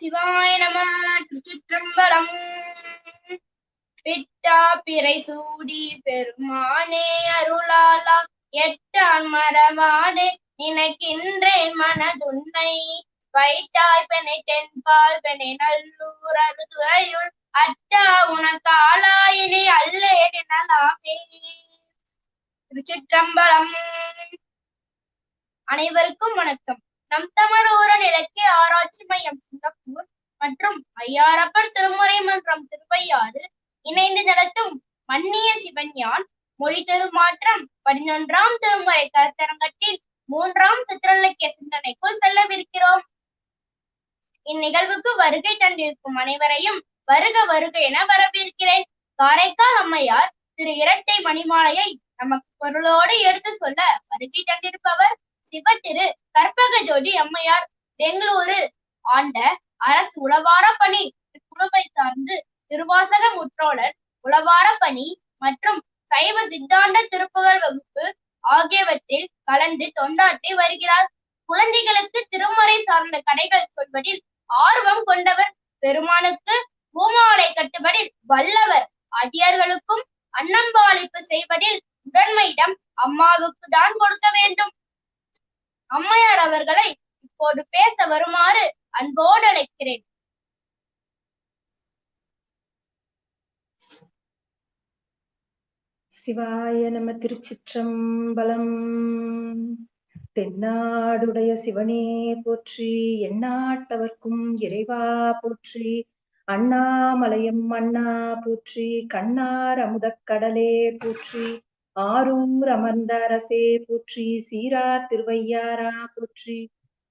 சிவாய நம. திருச்சிற்றம்பலம். பிட்டா பிறை சூடி பெருமானே அருளாலா எட்டான் மரவாடே நினைக்கின்றேன் மனதுன்னை வைட்டாய் பெனை தென்பால் பெனை நல்லூர் அருதுறையுள் அட்டா உனக்காலாயினை அல்லேன் எனலாமே. திருச்சிற்றம்பலம். அனைவருக்கும் வணக்கம். நம் தமிழூரன் இலக்கிய ஆராய்ச்சி மையம் சிங்கப்பூர் மற்றும் ஐயாரப்பர் திருமுறை மன்றம் திருவையாறு இணைந்து நடத்தும் மன்னிய சிவஞான் மொழி தருமாற்றம் 11ஆம் திருமுறை கருத்தரங்கத்தில் 3ஆம் சிற்றிலக்கிய சிந்தனைக்குள் செல்லவிருக்கிறோம். இந்நிகழ்வுக்கு வருகை தந்திருக்கும் அனைவரையும் வருக வருக என வரவேற்கிறேன். காரைக்கால் அம்மையார் திரு இரட்டை மணிமாலையை நமக்கு பொருளோடு எடுத்து சொல்ல வருகை தந்திருப்பவர் சிவத்திரு கற்பக ஜோதி அம்மையார். பெங்களூரு ஆண்ட அரசு உளவார பணி குழுவை சார்ந்து திருவாசக முற்றோடர் உளவார பணி மற்றும் சைவ சித்தாந்த திருப்புகழ் வகுப்பு ஆகியவற்றில் கலந்து தொண்டாற்றி வருகிறார். குழந்தைகளுக்கு திருமறை சார்ந்த கதைகள் சொல்வதில் ஆர்வம் கொண்டவர். பெருமானுக்கு பூமாலை கட்டுவதில் வல்லவர். அடியார்களுக்கும் அன்னம்பாளிப்பு செய்வதில் உடன்மையிடம் அம்மாவுக்கு தான் கொடுக்க வேண்டும். அம்மையார் அவர்களை இப்போது பேச வருமாறு அன்போடு அழைக்கிறேன். சிவாய நம. திருச்சிற்றம்பலம். தென்னாடுடைய சிவனே போற்றி, எந்நாட்டவர்க்கும் இறைவா போற்றி, அண்ணாமலையம் அண்ணா போற்றி, கண்ணார் அமுதக் கடலே போற்றி, ஆரூர் அமர்ந்த அரசே போற்றி, சீரார் திருவையாரா போற்றி,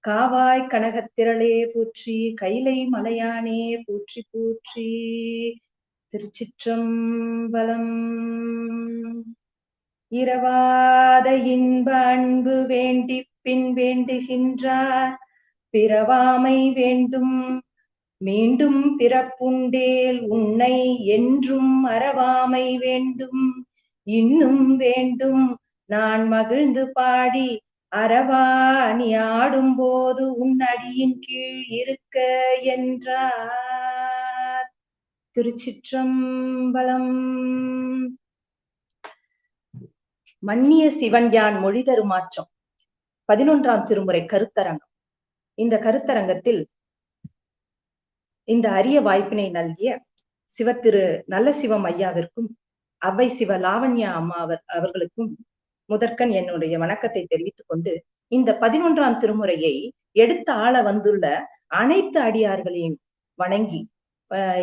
காவாய் கனகத்திரளே போற்றி, கைலை மலையானே போற்றி போற்றி. திருச்சிற்றம்பலம். இரவாத இன்ப அன்பு வேண்டி பின் வேண்டுகின்றார், பிறவாமை வேண்டும் மீண்டும் பிறப்புண்டேல் உன்னை என்றும் அறவாமை வேண்டும் இன்னும் வேண்டும் நான் மகிழ்ந்து பாடி அறவா நீ ஆடும் போது உன் அடியின் கீழ் இருக்க என்றார். திருச்சிற்றம்பலம். மன்னிய சிவஞான் மொழி தருமாற்றம் 11ஆம் திருமுறை கருத்தரங்கம். இந்த கருத்தரங்கத்தில் இந்த அரிய வாய்ப்பினை நல்கிய சிவத்திரு நல்ல சிவம் ஐயாவிற்கும் அவ்வை சிவ லாவண்யா அம்மா அவர்களுக்கும் முதற்கண் என்னுடைய வணக்கத்தை தெரிவித்துக் கொண்டு, இந்த 11ஆம் திருமுறையை எடுத்த ஆள வந்துள்ள அனைத்து அடியார்களையும் வணங்கி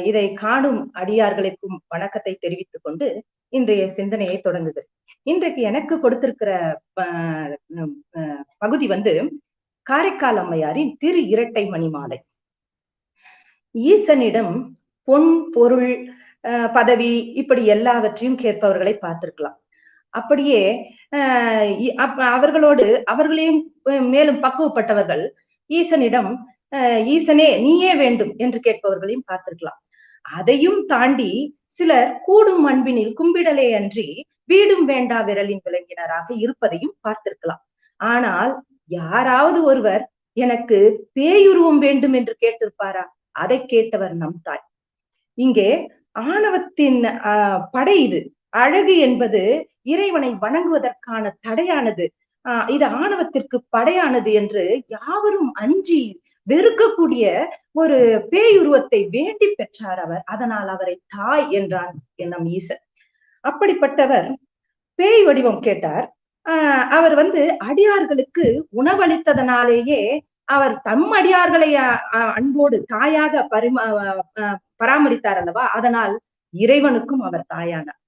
இதை காணும் அடியார்களுக்கும் வணக்கத்தை தெரிவித்துக் கொண்டு இன்றைய சிந்தனையை தொடங்குகிறேன். இன்றைக்கு எனக்கு கொடுத்திருக்கிற பகுதி காரைக்கால் அம்மையாரின் திரு இரட்டை மணிமாலை. ஈசனிடம் பொன் பொருள் பதவி இப்படி எல்லாவற்றையும் கேட்பவர்களை பார்த்திருக்கலாம். அப்படியே அவர்களையும் மேலும் பக்குவப்பட்டவர்கள் ஈசனிடம் ஈசனே நீயே வேண்டும் என்று கேட்பவர்களையும் பார்த்திருக்கலாம். அதையும் தாண்டி சிலர் கூடும் அன்பினில் கும்பிடலே அன்றி வீடும் வேண்டா விரலின் விளங்கினராக இருப்பதையும் பார்த்திருக்கலாம். ஆனால் யாராவது ஒருவர் எனக்கு பேயுருவம் வேண்டும் என்று கேட்டிருப்பாரா? அதை கேட்டவர் நம் தாய். இங்கே ஆணவத்தின் படை இது. அழகு என்பது இறைவனை வணங்குவதற்கான தடையானது. இது ஆணவத்திற்கு படையானது என்று யாவரும் அஞ்சி வெறுக்கக்கூடிய ஒரு பேயுருவத்தை வேண்டி பெற்றார் அவர். அதனால் அவரை தாய் என்றான் நம் ஈசன். அப்படிப்பட்டவர் பேய் வடிவம் கேட்டார். அவர் அடியார்களுக்கு உணவளித்ததனாலேயே அவர் தம் அடியார்களை அன்போடு தாயாக பராமரித்தார் அல்லவா? அதனால் இறைவனுக்கும் அவர் தாயானார்.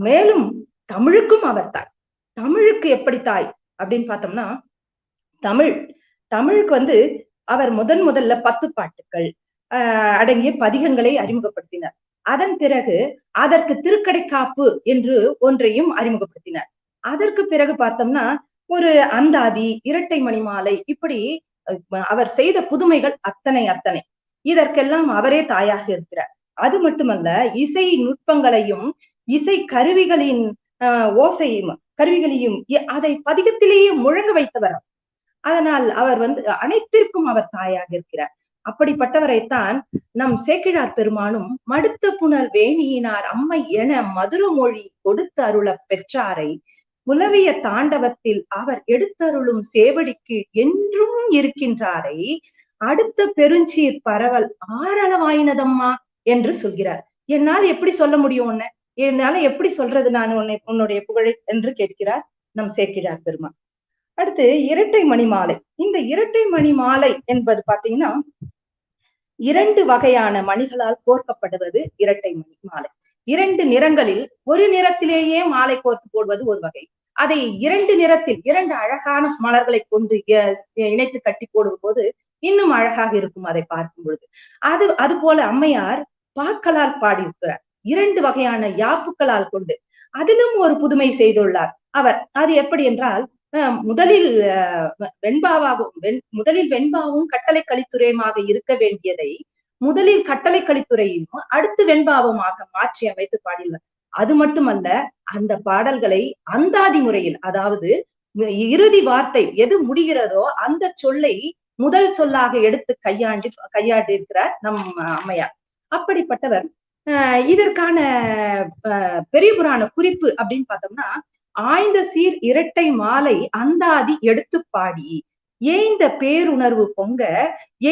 மேலும் தமிழுக்கும் அவர் தாய். தமிழுக்கு எப்படி தாய் அப்படின்னு பார்த்தோம்னா, தமிழுக்கு அவர் முதல்ல 10 பாட்டுக்கள் அடங்கிய பதிகங்களை அறிமுகப்படுத்தினார். அதன் பிறகு அதற்கு திருக்கடைக்காப்பு என்று ஒன்றையும் அறிமுகப்படுத்தினார். அதற்கு பிறகு பார்த்தோம்னா ஒரு அந்தாதி, இரட்டை மணிமாலை, இப்படி அவர் செய்த புதுமைகள் அத்தனை இதற்கெல்லாம் அவரே தாயாக இருக்கிறார். அது மட்டுமல்ல, இசை நுட்பங்களையும் இசை கருவிகளின் கருவிகளையும் அதை பதிகத்திலேயே முழங்க வைத்தவர். அதனால் அவர் அனைத்திற்கும் அவர் தாயாக இருக்கிறார். அப்படிப்பட்டவரைத்தான் நம் சேக்கிழார் பெருமானும் மடுத்த புனல் வேணியினார் அம்மை என மதுர மொழி கொடுத்து அருள பெற்றாரை புலவிய தாண்டவத்தில் அவர் எடுத்தருளும் சேவடிக்கு என்றும் இருக்கின்றாரை அடுத்த பெருஞ்சீர் பரவல் ஆறளவாயினதம்மா என்று சொல்கிறார். என்னால் எப்படி சொல்ல முடியும் உன்னை, என்னால எப்படி சொல்றது நான் உன்னுடைய புகழை என்று கேட்கிறார் நம் சேக்கிழார் பெருமான். அடுத்து இரட்டை மணி மாலை. இந்த இரட்டை மணி மாலை என்பது பாத்தீங்கன்னா 2 வகையான மணிகளால் கோர்க்கப்படுவது இரட்டை மணி மாலை. 2 நிறங்களில் ஒரு நிறத்திலேயே மாலை கோர்த்து போடுவது ஒரு வகை. அதை 2 நிறத்தில் 2 அழகான மலர்களை கொண்டு இணைத்து கட்டி போடும் போது இன்னும் அழகாக இருக்கும் அதை பார்க்கும் பொழுது. அது போல அம்மையார் பாக்களால் பாடியிருக்கிறார் 2 வகையான யாப்புக்களால் கொண்டு. அதிலும் ஒரு புதுமை செய்துள்ளார் அவர். அது எப்படி என்றால், முதலில் வெண்பாவும் கட்டளை கலித்துறையுமாக இருக்க வேண்டியதை முதலில் கட்டளை கலித்துறையும் அடுத்து வெண்பாவமாக மாற்றி அமைத்து பாடினார். அது மட்டுமல்ல, அந்த பாடல்களை அந்தாதி முறையில், அதாவது இறுதி வார்த்தை எது முடிகிறதோ அந்த சொல்லை முதல் சொல்லாக எடுத்து கையாண்டு இருக்கிறார் நம் அம்மையார். அப்படிப்பட்டவர். இதற்கான பெரிய புராண குறிப்பு அப்படின்னு பார்த்தோம்னா, ஆய்ந்த சீர் இரட்டை மாலை அந்தாதி எடுத்து பாடி ஏய்ந்த பேருணர்வு பொங்க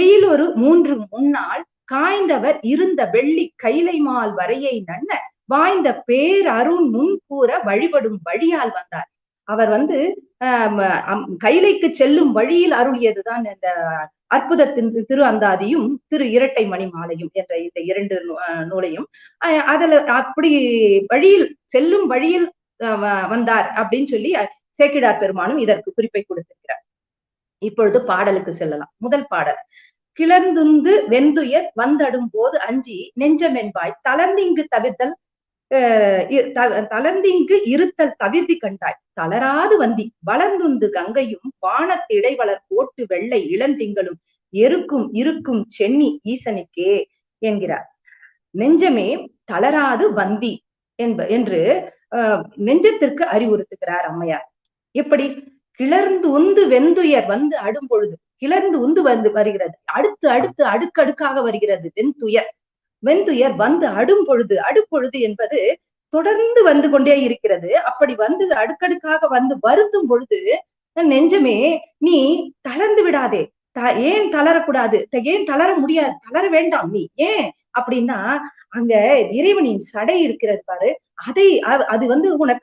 எயிலொரு 3 முன்னாள் காய்ந்தவர் இருந்த வெள்ளி கைலைமால் வரையை நன்ன வாய்ந்த பேர் அருண் முன்கூற வழிபடும் வழியால் வந்தார். அவர் கைலைக்கு செல்லும் வழியில் அருளியதுதான் இந்த அற்புதத்தின் திரு அந்தாதியும் திரு இரட்டை மணி மாலையும் என்ற இந்த 2 நூலையும். அதுல அப்படி வழியில் செல்லும் வழியில் வந்தார் அப்படின்னு சொல்லி சேக்கிழார் பெருமானும் இதற்கு குறிப்பை கொடுத்திருக்கிறார். இப்பொழுது பாடலுக்கு செல்லலாம். முதல் பாடல். கிளர்ந்துந்து வெந்துயர் வந்தடும் போது அஞ்சி நெஞ்சமென்பாய் தளர்ந்திங்கு இருத்தல் தவிர்த்தி கண்டாய் தளராது வந்தி வளர்ந்துந்து கங்கையும் வானத்து இடைவளர் போட்டு வெள்ளை இளந்திங்களும் இருக்கும் சென்னி ஈசனுக்கே என்கிறார். நெஞ்சமே தளராது வந்தி என்று நெஞ்சத்திற்கு அறிவுறுத்துகிறார் அம்மையார். எப்படி? கிளர்ந்து உந்து வெந்துயர் வந்து அடும் பொழுது, கிளர்ந்து உந்து வருகிறது, அடுத்து அடுக்கடுக்காக வருகிறது வெந்துயர் வந்து அடும் பொழுது. அடுப்பொழுது என்பது தொடர்ந்து வந்து கொண்டே இருக்கிறது. அப்படி வந்து அடுக்கடுக்காக வந்து வருத்தும் பொழுது, நெஞ்சமே நீ தளர்ந்து விடாதே. ஏன் தளரக்கூடாது? ஏன் தளர முடியாது? தளர வேண்டாம் நீ. ஏன் அப்படின்னா, அங்க இறைவனின் சடை இருக்கிறது பாரு, அது உன்னை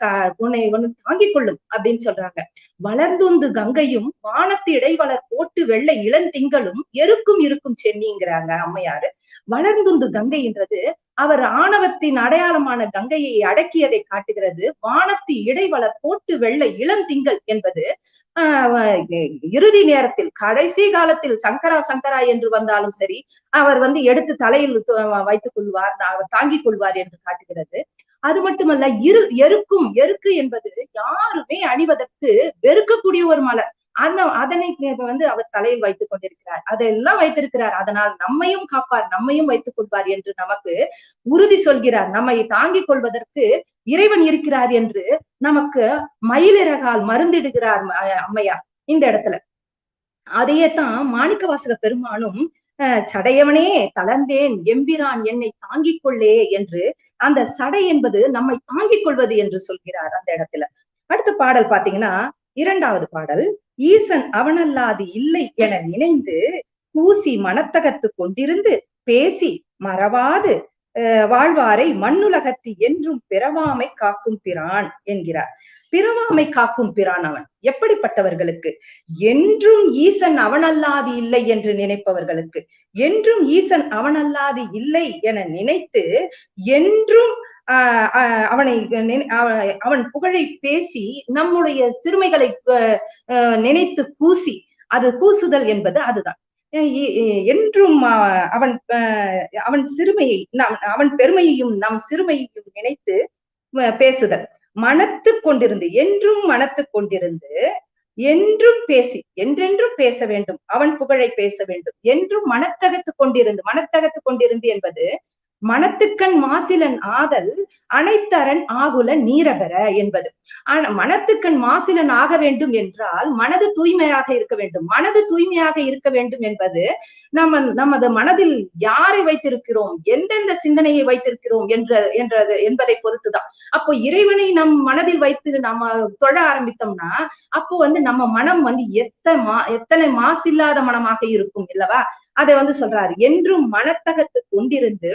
தாங்கிக் கொள்ளும் அப்படின்னு சொல்றாங்க. வளர்ந்துந்து கங்கையும் வானத்து இடைவளர் போட்டு வெள்ளை இளந்திங்களும் இருக்கும் சென்னிங்கிறாங்க அம்மையாரு. வளர்ந்துந்து கங்கை என்றது அவர் ஆணவத்தின் அடையாளமான கங்கையை அடக்கியதை காட்டுகிறது. வானத்து இடைவளர் போட்டு வெள்ளை இளந்திங்கள் என்பது இறுதி நேரத்தில் கடைசி காலத்தில் சங்கரா என்று வந்தாலும் சரி, அவர் எடுத்து தலையில் வைத்துக் கொள்வார், அவர் தாங்கிக் கொள்வார் என்று காட்டுகிறது. அது மட்டுமல்ல, எருக்கு என்பது யாருமே அணிவதற்கு வெறுக்கக்கூடிய ஒரு மலர். அதனை அவர் தலையில் வைத்துக் கொண்டிருக்கிறார், அதெல்லாம் வைத்திருக்கிறார். அதனால் நம்மையும் காப்பார், நம்மையும் வைத்துக் கொள்வார் என்று நமக்கு உறுதி சொல்கிறார். நம்மை தாங்கிக் கொள்வதற்கு இறைவன் இருக்கிறார் என்று நமக்கு மயிலிறகால் மருந்திடுகிறார் அம்மையார் இந்த இடத்துல. அதையே தான் மாணிக்கவாசக பெருமானும் சடையவனே தளர்ந்தேன் எம்பிரான் என்னை தாங்கிக் கொள்ளே என்று, அந்த சடை என்பது நம்மை தாங்கிக் கொள்வது என்று சொல்கிறார் அந்த இடத்துல. அடுத்த பாடல் பாத்தீங்கன்னா 2வது பாடல். ஈசன் அவனல்லாது இல்லை என நினைந்து பூசி மனத்தகத்து கொண்டிருந்து பேசி மறவாது வாழ்வாரை மண்ணுலகத்து என்றும் பிறவாமை காக்கும் பிரான் என்கிறார். பிறவாமை காக்கும் பிரான் அவன். எப்படிப்பட்டவர்களுக்கு? என்றும் ஈசன் அவனல்லாது இல்லை என்று நினைப்பவர்களுக்கு. என்றும் ஈசன் அவனல்லாது இல்லை என நினைத்து என்றும் அவன் புகழை பேசி நம்முடைய சிறுமைகளை நினைத்து கூசி, அது கூசுதல் என்பது அதுதான். என்றும் அவன் சிறுமையை அவன் பெருமையையும் நம் சிறுமையையும் நினைத்து பேசுதல். மனத்து கொண்டிருந்து, என்றும் மனத்து கொண்டிருந்து என்றும் பேசி, என்றென்றும் பேச வேண்டும், அவன் புகழை பேச வேண்டும். என்றும் மனத்தகத்து கொண்டிருந்து என்பது மனத்துக்கண் மாசிலன் ஆதல் அனைத்தரன் ஆகுல நீரபெற என்பது. ஆனா மனத்துக்கண் மாசிலன் ஆக வேண்டும் என்றால் மனது தூய்மையாக இருக்க வேண்டும். மனது தூய்மையாக இருக்க வேண்டும் என்பது நமது மனதில் யாரை வைத்திருக்கிறோம், எந்தெந்த சிந்தனையை வைத்திருக்கிறோம் என்பதை பொறுத்துதான். அப்போ இறைவனை நம் மனதில் வைத்து நம்ம தொழ ஆரம்பித்தோம்னா அப்போ நம்ம மனம் எத்தனை மாசில்லாத மனமாக இருக்கும் இல்லவா? அதை சொல்றாரு, என்றும் மனத்தகத்து கொண்டிருந்து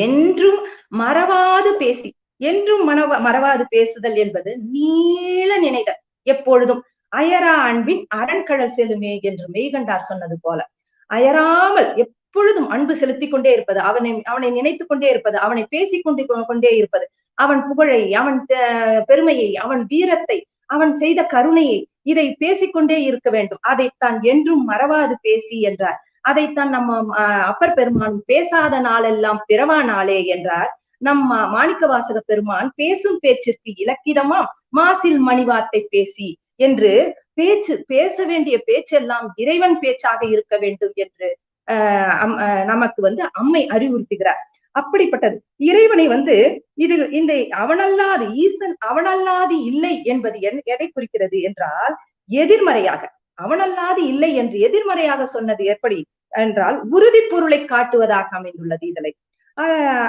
என்றும் மறவாது பேசி, என்றும் மறவாது பேசுதல் என்பது நீள நினைதல், எப்பொழுதும் அயரா அன்பின் அரண்கடல் செலுமே என்று மெய்கண்டார் சொன்னது போல அயராமல் எப்பொழுதும் அன்பு செலுத்திக் கொண்டே இருப்பது, அவனை நினைத்துக் கொண்டே இருப்பது, அவனை பேசிக் கொண்டே இருப்பது, அவன் புகழை, அவன் பெருமையை, அவன் வீரத்தை, அவன் செய்த கருணையை, இதை பேசிக்கொண்டே இருக்க வேண்டும். அதைத்தான் என்றும் மறவாது பேசி என்றார். அதைத்தான் நம்ம அப்பர் பெருமான் பேசாத நாளெல்லாம் பிறவா நாளே என்றார். நம்ம மாணிக்க வாசக பெருமான் பேசும் பேச்சிற்கு இலக்கிதமா மாசில் மணிவார்த்தை பேசி என்று பேச வேண்டிய பேச்செல்லாம் இறைவன் பேச்சாக இருக்க வேண்டும் என்று நமக்கு அம்மை அறிவுறுத்துகிறார். அப்படிப்பட்டது இறைவனை இதில் இந்த அவனல்லாது ஈசன் அவனல்லாது இல்லை என்பது எதை குறிக்கிறது என்றால் எதிர்மறையாக, அவனல்லாது இல்லை என்று எதிர்மறையாக சொன்னது எப்படி என்றால் உறுதி பொருளை காட்டுவதாக அமைந்துள்ளது.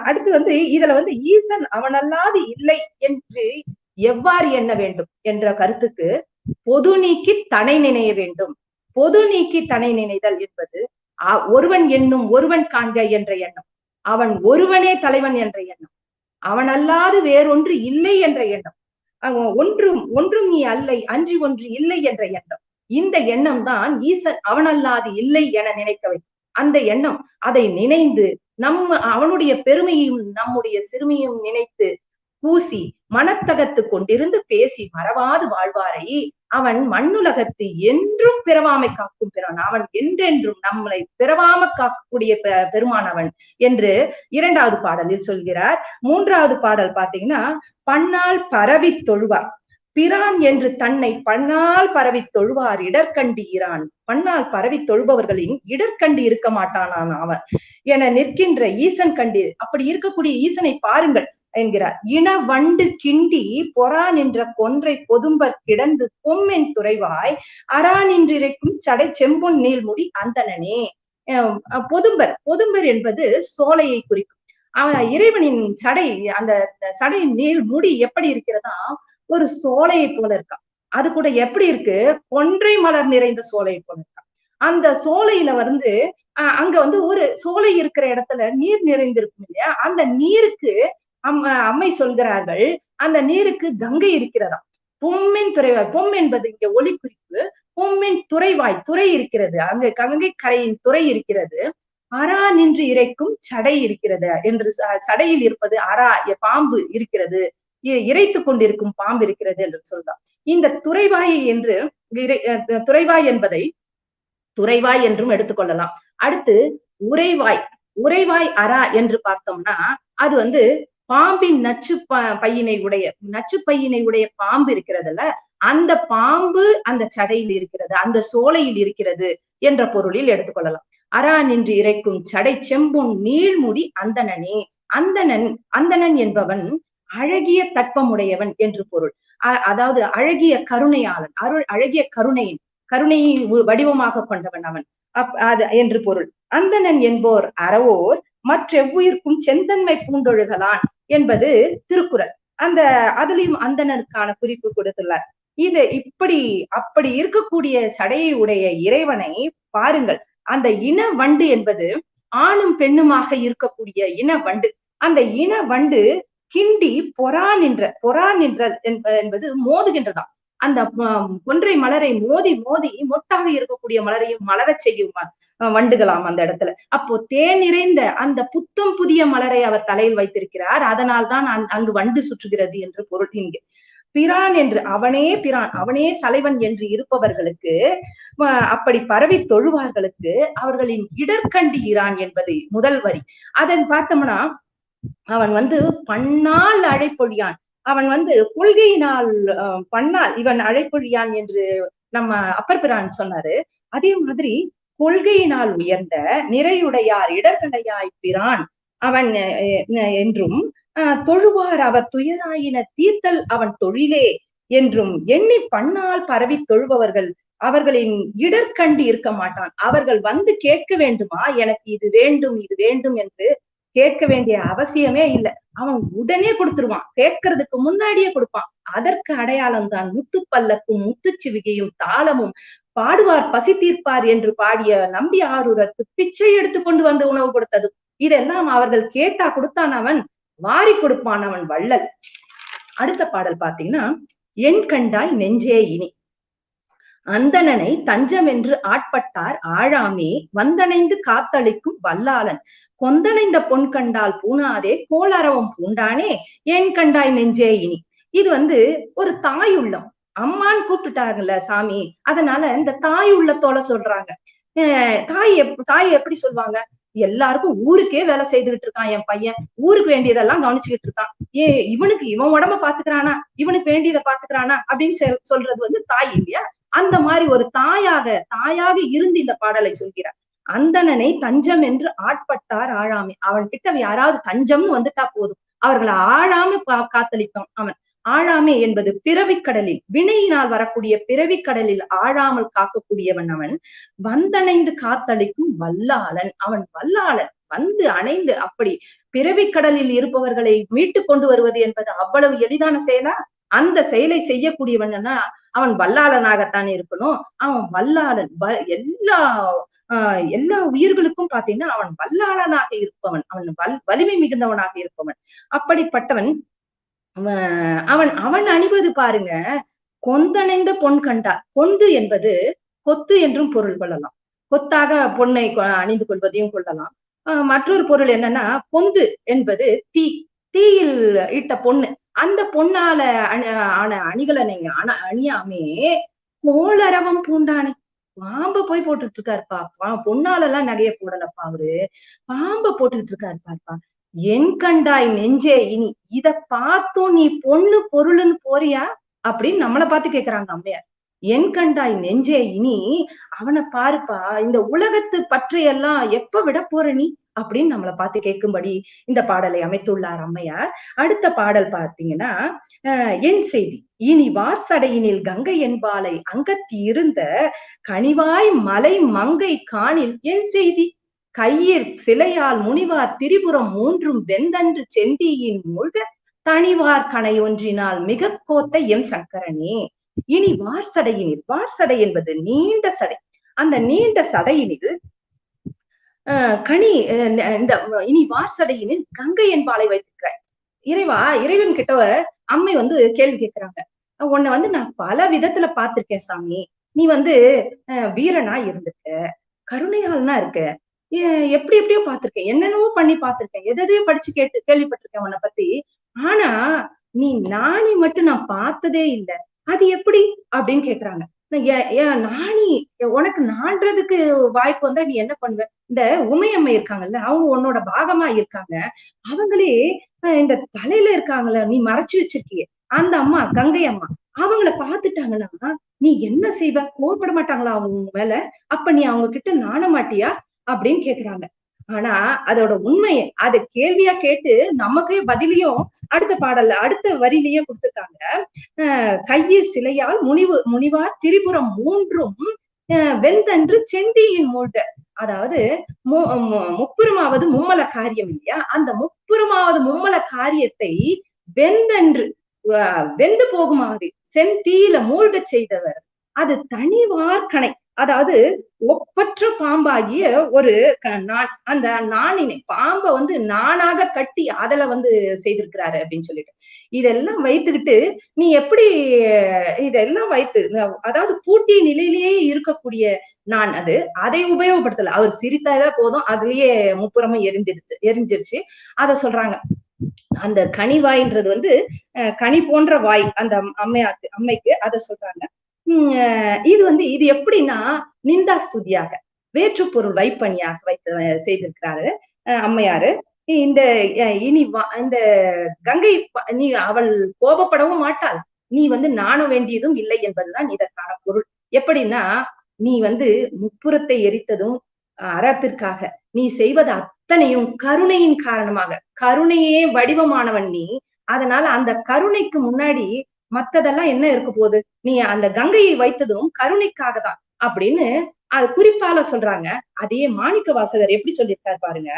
அடுத்து இதுல ஈசன் அவனல்லாது இல்லை என்று எவ்வாறு எண்ண வேண்டும் என்ற கருத்துக்கு பொது நீக்கி தனை நினைய வேண்டும். பொது நீக்கி தனை நினைதல் என்பது ஒருவன் என்னும் ஒருவன் காண்க என்ற எண்ணம், அவன் ஒருவனே தலைவன் என்ற எண்ணம், அவனல்லாது வேறொன்று இல்லை என்ற எண்ணம், ஒன்றும் நீ அல்லை அன்றி ஒன்று இல்லை என்ற எண்ணம். இந்த எண்ணம் தான் ஈசன் அவனல்லாது இல்லை என நினைக்க வைக்கும். அந்த எண்ணம் அதை நினைந்து அவனுடைய பெருமையும் நம்முடைய சிறுமையும் நினைத்து பூசி மனத்தகத்து கொண்டிருந்து பேசி மறவாது வாழ்வாரை அவன் மண்ணுலகத்து என்றும் பிறவாமை காக்கும் பிறன், அவன் என்றென்றும் நம்மளை பிறவாம காக்கக்கூடிய பெருமான் அவன் என்று 2வது பாடலில் சொல்கிறார். 3வது பாடல் பாத்தீங்கன்னா பன்னால் பரவி தொழுவார் பிரான் என்று தன்னை பன்னால் பரவி தொழுவார் இடர்கண்டி இரான். பன்னால் பரவி தொழுபவர்களின் இடர்கண்டு இருக்க மாட்டானான் அவன் என நிற்கின்ற ஈசன் கண்டு, அப்படி இருக்கக்கூடிய ஈசனை பாருங்கள் என்கிறார். இன வண்டு கிண்டி பொறா நின்ற கொன்றை பொதும்பர் கிடந்து பொம்மென் துறைவாய் அரா நின்றிருக்கும் சடை செம்பொன் நீள்முடி அந்தணனே. பொதும்பர் என்பது சோலையை குறிக்கும். இறைவனின் சடை, அந்த சடை நீள் முடி எப்படி இருக்கிறதா ஒரு சோலையை போல இருக்கா. அது கூட எப்படி இருக்கு, கொன்றை மலர் நிறைந்த சோலையை போல இருக்கா. அந்த சோலையில அங்க ஒரு சோலை இருக்கிற இடத்துல நீர் நிறைந்திருக்கும் இல்லையா, அந்த நீருக்கு அம்மை சொல்கிறார்கள் அந்த நீருக்கு கங்கை இருக்கிறதா. பொம்மின் துறைவாய், பொம் என்பது இங்க ஒளி குறிப்பு, பொம்மின் துறைவாய் துறை இருக்கிறது, அங்க கங்கை கரையின் துறை இருக்கிறது. அரா நின்று இறைக்கும் சடை இருக்கிறது என்று, சடையில் இருப்பது அரா பாம்பு இருக்கிறது, இறைத்து கொண்டிருக்கும் பாம்பு இருக்கிறது என்று சொல்றார். இந்த துறைவாய் என்று துறைவாய் என்பதை துறைவாய் என்றும் எடுத்துக்கொள்ளலாம். அடுத்து உறைவாய் அரா என்று பார்த்தோம்னா அது பாம்பின் நச்சு பையினை உடைய பாம்பு இருக்கிறதுல, அந்த பாம்பு அந்த சடையில் இருக்கிறது, அந்த சோலையில் இருக்கிறது என்ற பொருளில் எடுத்துக்கொள்ளலாம். அரா நின்று இறைக்கும் சடை செம்பொன் நீள்முடி அந்தணனே. அந்தணன் என்பவன் அழகிய தட்பமுடையவன் என்று பொருள். அதாவது அழகிய கருணையாளன், அழகிய கருணையை வடிவமாக கொண்டவன் அவன் என்று பொருள். அந்தணன் என்போர் அறவோர் மற்றெவ்வுயிர்க்கும் செந்தன்மை பூண்டொழுகலான் என்பது திருக்குறள். அதுலயும் அந்தணருக்கான குறிப்பு கொடுத்துள்ளார். அப்படி இருக்கக்கூடிய சடையை உடைய இறைவனை பாருங்கள். அந்த இன வண்டு என்பது ஆணும் பெண்ணுமாக இருக்கக்கூடிய இன வண்டு. அந்த இன வண்டு கிண்டி பொறா நின்றல் என்பது மோதுகின்றதாம். அந்த கொன்றை மலரை மோதி மொட்டாக இருக்கக்கூடிய மலரையும் மலரச் செய்யும் வண்டுகளாம் அந்த இடத்துல. அப்போ தேன் நிறைந்த அந்த புத்தம் புதிய மலரை அவர் தலையில் வைத்திருக்கிறார், அதனால் தான் அங்கு வண்டு சுற்றுகிறது என்று பொருள். இங்கு பிரான் என்று அவனே தலைவன் என்று இருப்பவர்களுக்கு, அப்படி பரவி தொழுவார்களுக்கு அவர்களின் இடர்கண்டி இரான் என்பது முதல் வரி. அதன் பார்த்தோம்னா அவன் பன்னால் அழைப்பொழியான், அவன் கொள்கையினால் பண்ணால் இவன் அழைப்பொழியான் என்று நம்ம அப்பர் பிரான் சொன்னாரு. அதே மாதிரி கொள்கையினால் உயர்ந்த நிறையுடையார் இடர்களையாய் பிரான் அவன் என்றும் தொழுவார் அவர் துயராயின தீர்த்தல் அவன் தொழிலே என்றும் எண்ணி பண்ணால் பரவி தொழுபவர்கள் அவர்களின் இடர்கண்டு இருக்க மாட்டான். அவர்கள் வந்து கேட்க வேண்டுமா, எனக்கு இது வேண்டும் இது வேண்டும் என்று கேட்க வேண்டிய அவசியமே இல்லை. அவன் உடனே கொடுத்துருவான், கேட்கறதுக்கு முன்னாடியே கொடுப்பான். அதற்கு அடையாளம் தான் முத்துப்பல்லக்கும் முத்துச்சிவிகையும் தாளமும் பாடுவார் பசி தீர்ப்பார் என்று பாடிய நம்பி ஆரூரத்து பிச்சை எடுத்து கொண்டு வந்து உணவு கொடுத்தது. இதெல்லாம் அவர்கள் கேட்டா கொடுத்தான், அவன் வாரி கொடுப்பான், அவன் வள்ளல். அடுத்த பாடல் பாத்தீங்கன்னா, என் கண்டாய் நெஞ்சே இனி. அந்தணனை தஞ்சம் என்று ஆட்பட்டார் ஆழாமே வந்தணைந்து காத்தளிக்கும் வல்லாளன் கொந்தணைந்த பொன் கண்டால் பூணாதே கோளரவம் பூண்டானே ஏன் கண்டாய் நெஞ்சே இனி. இது ஒரு தாய் உள்ளம். அம்மான்னு கூப்பிட்டுட்டாங்கல்ல சாமி, அதனால இந்த தாய் உள்ளத்தோட சொல்றாங்க. தாய் எப்படி சொல்லுவாங்க, எல்லாருக்கும் ஊருக்கே வேலை செய்துகிட்டு இருக்கான் என் பையன், ஊருக்கு வேண்டியதெல்லாம் கவனிச்சுக்கிட்டு இருக்கான், இவனுக்கு இவன் உடம்ப பாத்துக்கிறானா, இவனுக்கு வேண்டியதை பாத்துக்கிறானா அப்படின்னு சொல்றது தாய் இல்லையா. அந்த மாதிரி ஒரு தாயாக இருந்து இந்த பாடலை சொல்கிறார். அந்தணனை தஞ்சம் என்று ஆட்பட்டார் ஆழாமை. அவன் கிட்ட யாராவது தஞ்சம்னு வந்துட்டா போதும், அவர்களை ஆழாமை காத்தளிப்பான் அவன். ஆழாமை என்பது பிறவிக்கடலில், வினையினால் வரக்கூடிய பிறவிக்கடலில் ஆழாமல் காக்கக்கூடியவன் அவன். வந்தணைந்து காத்தளிக்கும் வல்லாளன், அவன் வல்லாளன். வந்து அணைந்து அப்படி பிறவிக்கடலில் இருப்பவர்களை மீட்டு கொண்டு வருவது என்பது அவ்வளவு எளிதான செயலா? அந்த செயலை செய்யக்கூடியவன்னா அவன் வல்லாளனாகத்தான் இருக்கணும். அவன் வல்லாளன். எல்லா உயிர்களுக்கும் பாத்தீங்கன்னா அவன் வல்லாளனாக இருப்பவன், அவன் வலிமை மிகுந்தவனாக இருப்பவன். அப்படிப்பட்டவன் அவன் அணிவது பாருங்க, கொந்தணைந்த பொன் கண்டார். கொந்து என்பது கொத்து என்றும் பொருள் கொள்ளலாம், கொத்தாக பொன்னை அணிந்து கொள்வதையும் கொள்ளலாம். மற்றொரு பொருள் என்னன்னா, பொந்து என்பது தீயில் இட்ட பொண்ணு. அந்த பொண்ணால ஆன அணிகளை நீங்க அணியாமே கோளரவம் பூண்டானே, பாம்ப போய் போட்டுட்டு இருக்காருப்பா. பொண்ணால எல்லாம் நகைய போடலப்பா, அவரு பாம்ப போட்டுட்டு இருக்காருப்பாப்பா. என் கண்டாய் நெஞ்சே இனி. இத பார்த்தும் நீ பொண்ணு பொருள்னு போறியா அப்படின்னு நம்மளை பார்த்து கேக்குறாங்க அம்மையார். என் கண்டாய் நெஞ்சே இனி, அவனை பாருப்பா, இந்த உலகத்து பற்றையெல்லாம் எப்ப விட போற நீ அப்படின்னு நம்மளை பார்த்து கேட்கும்படி இந்த பாடலை அமைத்துள்ளார் அம்மையார். அடுத்த பாடல் பார்த்தீங்கன்னா, என் செய்தி இனி வார்சடையினில் கங்கை என்பாலை அங்கத்தி இருந்த கனிவாய் மலை மங்கை காணில் என் செய்தி கையிற் சிலையால் முனிவார் திரிபுரம் மூன்றும் வெந்தன்று செந்தியின் மூழ்க தனிவார் கனை ஒன்றினால் மிக கோத்த எம் சங்கரனே. இனி வார்சடையினில், வார்சடை என்பது நீண்ட சடை. அந்த நீண்ட சடையினில் இந்த இனி வார்சடையினில் கங்கை என்பாலை வைத்திருக்கிறார். இறைவன் கிட்ட அம்மை கேள்வி கேட்கிறாங்க. உன்னை நான் பல விதத்துல பார்த்திருக்கேன் சாமி, நீ வீரனா இருந்திருக்க, கருணையாளனா இருக்க, எப்படி எப்படியோ பார்த்திருக்கேன், என்னென்னவோ பண்ணி பார்த்திருக்கேன், எதையோ படிச்சு கேள்விப்பட்டிருக்கேன் உன்னை பத்தி. ஆனா நீ நாணி மட்டும் நான் பார்த்ததே இல்லை, அது எப்படி அப்படின்னு கேக்குறாங்க. நாணி உனக்கு நான்றதுக்கு வாய்ப்பு வந்தா நீ என்ன பண்ணுவ? இந்த உமையம்மை இருக்காங்கல்ல, அவங்க உன்னோட பாகமா இருக்காங்க. அவங்களே இந்த தலையில இருக்காங்கல்ல, நீ மறைச்சு வச்சிருக்கிய அந்த அம்மா, கங்கை அம்மா, அவங்கள பாத்துட்டாங்கன்னா நீ என்ன செய்வ? கோவப்பட மாட்டாங்களா அவங்க மேல? அப்ப நீ அவங்க கிட்ட நாண மாட்டியா அப்படின்னு கேக்குறாங்க. ஆனா அதோட உண்மையை அதை கேள்வியா கேட்டு நமக்கே பதிலையும் அடுத்த பாடல்ல அடுத்த வரியிலேயே கொடுத்துருக்காங்க. கையில் சிலையால் முனிவார் திரிபுரம் மூன்றும் வெந்தன்று செந்தியின் மூழ்க. அதாவது முப்புறமாவது மும்மல காரியம் இல்லையா, அந்த முப்புறமாவது மும்மல காரியத்தை வெந்து போகுமாறு செந்தீயில மூழ்க செய்தவர். அது தனிவார்கனை, அதாவது ஒப்பற்ற பாம்பாகிய ஒரு அந்த நாணினை பாம்பை நானாக கட்டி அதுல செய்திருக்கிறாரு அப்படின்னு சொல்லிட்டு, இதெல்லாம் வைத்துக்கிட்டு நீ எப்படி இதெல்லாம் வைத்து, அதாவது பூட்டிய நிலையிலேயே இருக்கக்கூடிய நான் அதை உபயோகப்படுத்தல. அவர் சிரித்தாதான் போதும், அதுலயே முப்புறமும் எரிஞ்சிருச்சு. அத சொல்றாங்க. அந்த கனிவாய்ன்றது கனி போன்ற வாய் அந்த அம்மைக்கு அதை சொல்றாங்க. இது எப்படின்னா நிந்தா ஸ்துதியாக, வேற்றுப்பொருள் வைப்பணியாக செய்திருக்கிறாரு அம்மையாரு. இந்த இந்த கங்கை நீ அவள் கோபப்படவும் மாட்டாள், நீ நாண வேண்டியதும் இல்லை என்பதுதான் இதற்கான பொருள். எப்படின்னா, நீ முப்புறத்தை எரித்ததும் அறத்திற்காக, நீ செய்வது அத்தனையும் கருணையின் காரணமாக, கருணையே வடிவமானவன் நீ. அதனால அந்த கருணைக்கு முன்னாடி மத்ததெல்லாம் என்ன இருக்க போகுது? நீ அந்த கங்கையை வைத்ததும் கருணைக்காக தான் அப்படின்னு அது குறிப்பால சொல்றாங்க. அதே மாணிக்க வாசகர் எப்படி சொல்லியிருக்காரு பாருங்க.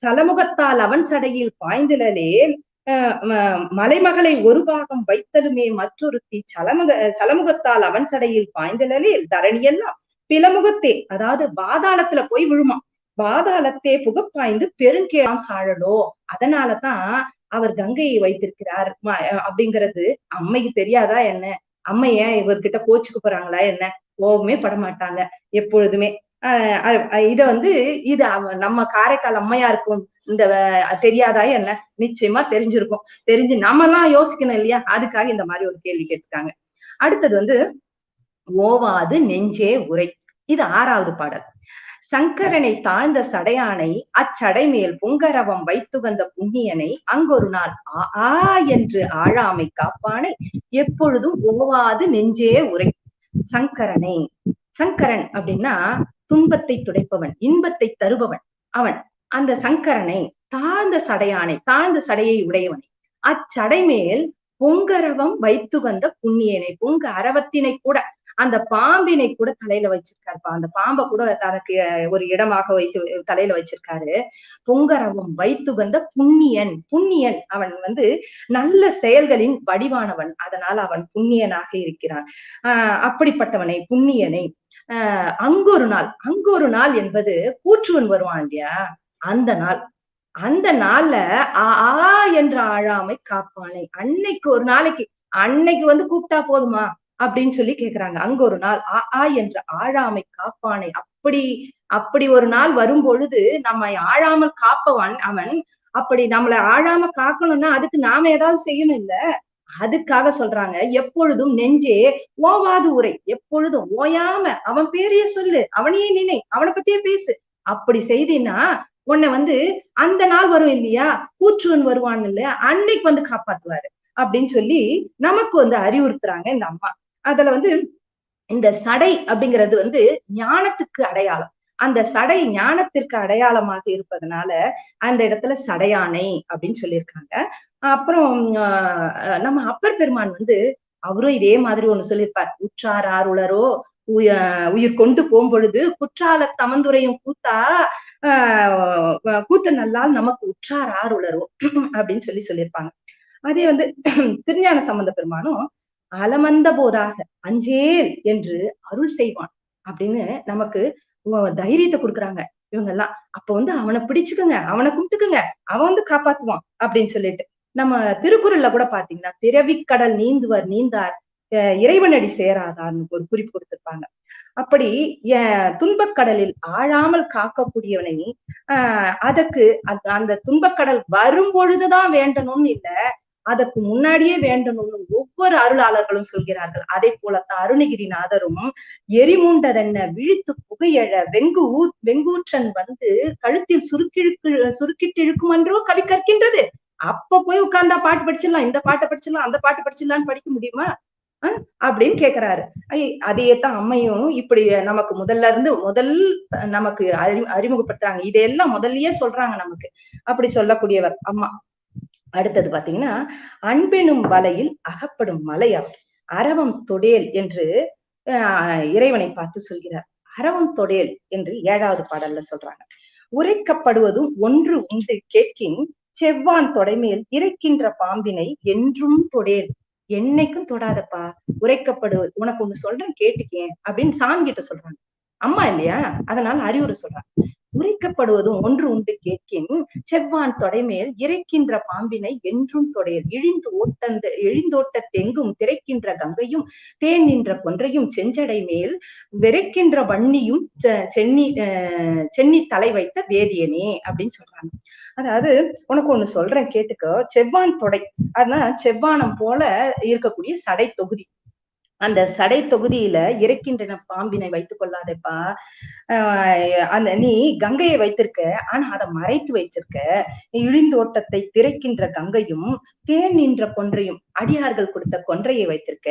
சலமுகத்தால் அவன் சடையில் பாய்ந்தலே மலைமகளை ஒரு பாகம் வைத்தலுமே மற்றொருத்தி சலமுகத்தால் அவன் சடையில் பாய்ந்தலே தரணியெல்லாம் பிளமுகத்தே, அதாவது பாதாளத்துல போய் விழுமா, பாதாளத்தே புகப்பாய்ந்து பெருங்கேளாம் சாழலோ. அதனாலதான் அவர் கங்கையை வைத்திருக்கிறார் அப்படிங்கிறது அம்மைக்கு தெரியாதா என்ன? அம்மை ஏன் இவர்கிட்ட கோச்சுக்க போறாங்களா என்ன? கோவமே படமாட்டாங்க எப்பொழுதுமே. இத இது நம்ம காரைக்கால் அம்மையாருக்கும் இந்த தெரியாதா என்ன? நிச்சயமா தெரிஞ்சிருக்கும். தெரிஞ்சு நம்ம எல்லாம் யோசிக்கணும் இல்லையா? அதுக்காக இந்த மாதிரி ஒரு கேள்வி கேட்டுருக்காங்க. அடுத்தது ஓவாது நெஞ்சே உரை. இது 6வது பாடல். சங்கரனை தாழ்ந்த சடையானை அச்சடை மேல் பொங்கரவம் வைத்துகந்த புண்ணியனை அங்கொரு நாள் ஆ என்று ஆழாமை காப்பானை எப்பொழுதும் ஓவாது நெஞ்சே உரை. சங்கரனை, சங்கரன் அப்படின்னா துன்பத்தை துடைப்பவன், இன்பத்தை தருபவன் அவன். அந்த சங்கரனை தாழ்ந்த சடையானை, தாழ்ந்த சடையை உடையவனை அச்சடை மேல் பொங்கரவம் வைத்துகந்த புண்ணியனை, பொங்க அரவத்தினை கூட, அந்த பாம்பினை கூட தலையில வச்சிருக்காருப்பா. அந்த பாம்பை கூட தனக்கு ஒரு இடமாக வைத்து தலையில வச்சிருக்காரு. பொங்கரவம் வைத்துகந்த புண்ணியன், புண்ணியன் அவன் நல்ல செயல்களின் வடிவானவன். அதனால அவன் புண்ணியனாக இருக்கிறான். அப்படிப்பட்டவனை, புண்ணியனை அங்கொரு நாள், அங்கொரு நாள் என்பது கூற்றுவன் வருவான் இல்லையா, அந்த நாள். அந்த நாள்ல ஆ என்ற ஆழாமை காப்பானை. அன்னைக்கு ஒரு நாளைக்கு, அன்னைக்கு கூப்பிட்டா போதுமா அப்படின்னு சொல்லி கேக்குறாங்க. அங்க ஒரு நாள் ஆ என்ற ஆழாமை காப்பானை. அப்படி ஒரு நாள் வரும் பொழுது நம்மை ஆழாமல் காப்பவன் அவன். அப்படி நம்மளை ஆழாம காக்கணும்னா அதுக்கு நாம ஏதாவது செய்யணும் இல்ல? அதுக்காக சொல்றாங்க, எப்பொழுதும் நெஞ்சே ஓவாது உரை. எப்பொழுதும் ஓயாம அவன் பேரையே சொல்லு, அவனையே நினை, அவனை பத்தியே பேசு. அப்படி செய்தினா உன்னை அந்த நாள் வரும் இல்லையா, கூற்றுவன் வருவான் இல்லையா, அன்னைக்கு காப்பாத்துவாரு அப்படின்னு சொல்லி நமக்கு அறிவுறுத்துறாங்க இந்த அம்மா. அதுல இந்த சடை அப்படிங்கிறது ஞானத்துக்கு அடையாளம். அந்த சடை ஞானத்திற்கு அடையாளமாக இருப்பதனால அந்த இடத்துல சடையானை அப்படின்னு சொல்லியிருக்காங்க. அப்புறம் நம்ம அப்பர் பெருமான் அவரும் இதே மாதிரி ஒண்ணு சொல்லியிருப்பார். உற்றார் ஆருளரோ உயிர் கொண்டு போகும் பொழுது குற்றால தமந்துரையும் கூத்தா கூத்த நல்லால் நமக்கு உற்றார் ஆருளரோ அப்படின்னு சொல்லியிருப்பாங்க. அதே திருஞான சம்பந்த பெருமானும் அலமந்த போதாக அஞ்சேல் என்று அருள் செய்வான் அப்படின்னு நமக்கு தைரியத்தை கொடுக்குறாங்க இவங்க எல்லாம். அப்ப அவனை பிடிச்சுக்குங்க, அவனை கும்பிட்டுக்குங்க, அவன் காப்பாத்துவான் அப்படின்னு சொல்லிட்டு. நம்ம திருக்குறள்ல கூட பாத்தீங்கன்னா, பிறவிக்கடல் நீந்துவர் நீந்தார் இறைவனடி சேராதார்னு ஒரு குறிப்பு கொடுத்திருப்பாங்க. அப்படி துன்பக்கடலில் ஆழாமல் காக்கக்கூடியவனை அதற்கு அந்த துன்பக்கடல் வரும் பொழுதுதான் வேண்டணும்னு இல்ல, அதற்கு முன்னாடியே வேண்டணும்னு ஒவ்வொரு அருளாளர்களும் சொல்கிறார்கள். அதே போலத்தான் அருணகிரிநாதரும் எரிமூண்டதென்ன விழித்து புகையழ வெங்கூற்றன் கழுத்தில் சுருக்கிட்டு இழுக்கும் என்றோ கவி கற்கின்றது. அப்ப போய் உட்கார்ந்தா பாட்டு படிச்சிடலாம், இந்த பாட்டை படிச்சிடலாம், அந்த பாட்டு படிச்சிடலாம்னு படிக்க முடியுமா அப்படின்னு கேக்குறாரு. அதையேத்தான் அம்மையும் இப்படி நமக்கு முதல் நமக்கு அறிமுகப்படுத்துறாங்க. இதையெல்லாம் முதல்லயே சொல்றாங்க நமக்கு. அப்படி சொல்லக்கூடியவர் அம்மா. அடுத்தது பாத்தீங்கன்னா, அன்பெனும் வலையில் அகப்படும் மலையார் அரவம் தொடேல் என்று இறைவனை பார்த்து சொல்கிறார். அரவம் தொடேல் என்று 7வது பாடல்ல சொல்றாங்க. உரைக்கப்படுவதும் ஒன்று உண்டு கேட்கின் செவ்வான் தொடைமேல் இறைக்கின்ற பாம்பினை என்றும் தொடேல். என்னைக்கும் தொடாதப்பா, உரைக்கப்படுவது உனக்கு ஒண்ணு சொல்றேன் கேட்டுக்கேன் அப்படின்னு சாமி கிட்ட சொல்றாங்க. அம்மா இல்லையா, அதனால அறிவுரை சொல்றாங்க. உரைக்கப்படுவதும் ஒன்று உண்டு கேட்கின் செவ்வான் தொடைமேல் இறைக்கின்ற பாம்பினை என்றும் தொடையல். இழிந்தோட்ட தெங்கும் திரைக்கின்ற கங்கையும் தேன் நின்ற கொன்றையும் செஞ்சடை மேல் விரைக்கின்ற வன்னியும் சென்னி தலை வைத்த வேதியனே அப்படின்னு சொல்றாங்க. அதாவது உனக்கு ஒண்ணு சொல்றேன் கேட்டுக்கோ, செவ்வான் தொடை, அதனால செவ்வானம் போல இருக்கக்கூடிய சடை தொகுதி. அந்த சடை தொகுதியில இறைக்கின்றன பாம்பினை வைத்துக் கொள்ளாதேப்பா. அந்த நீ கங்கையை வைத்திருக்க, ஆனா அதை மறைத்து வைத்திருக்க. இழிந்தோட்டத்தை திரைக்கின்ற கங்கையும் தேன் நின்ற கொன்றையும், அடியார்கள் கொடுத்த கொன்றையை வைத்திருக்க.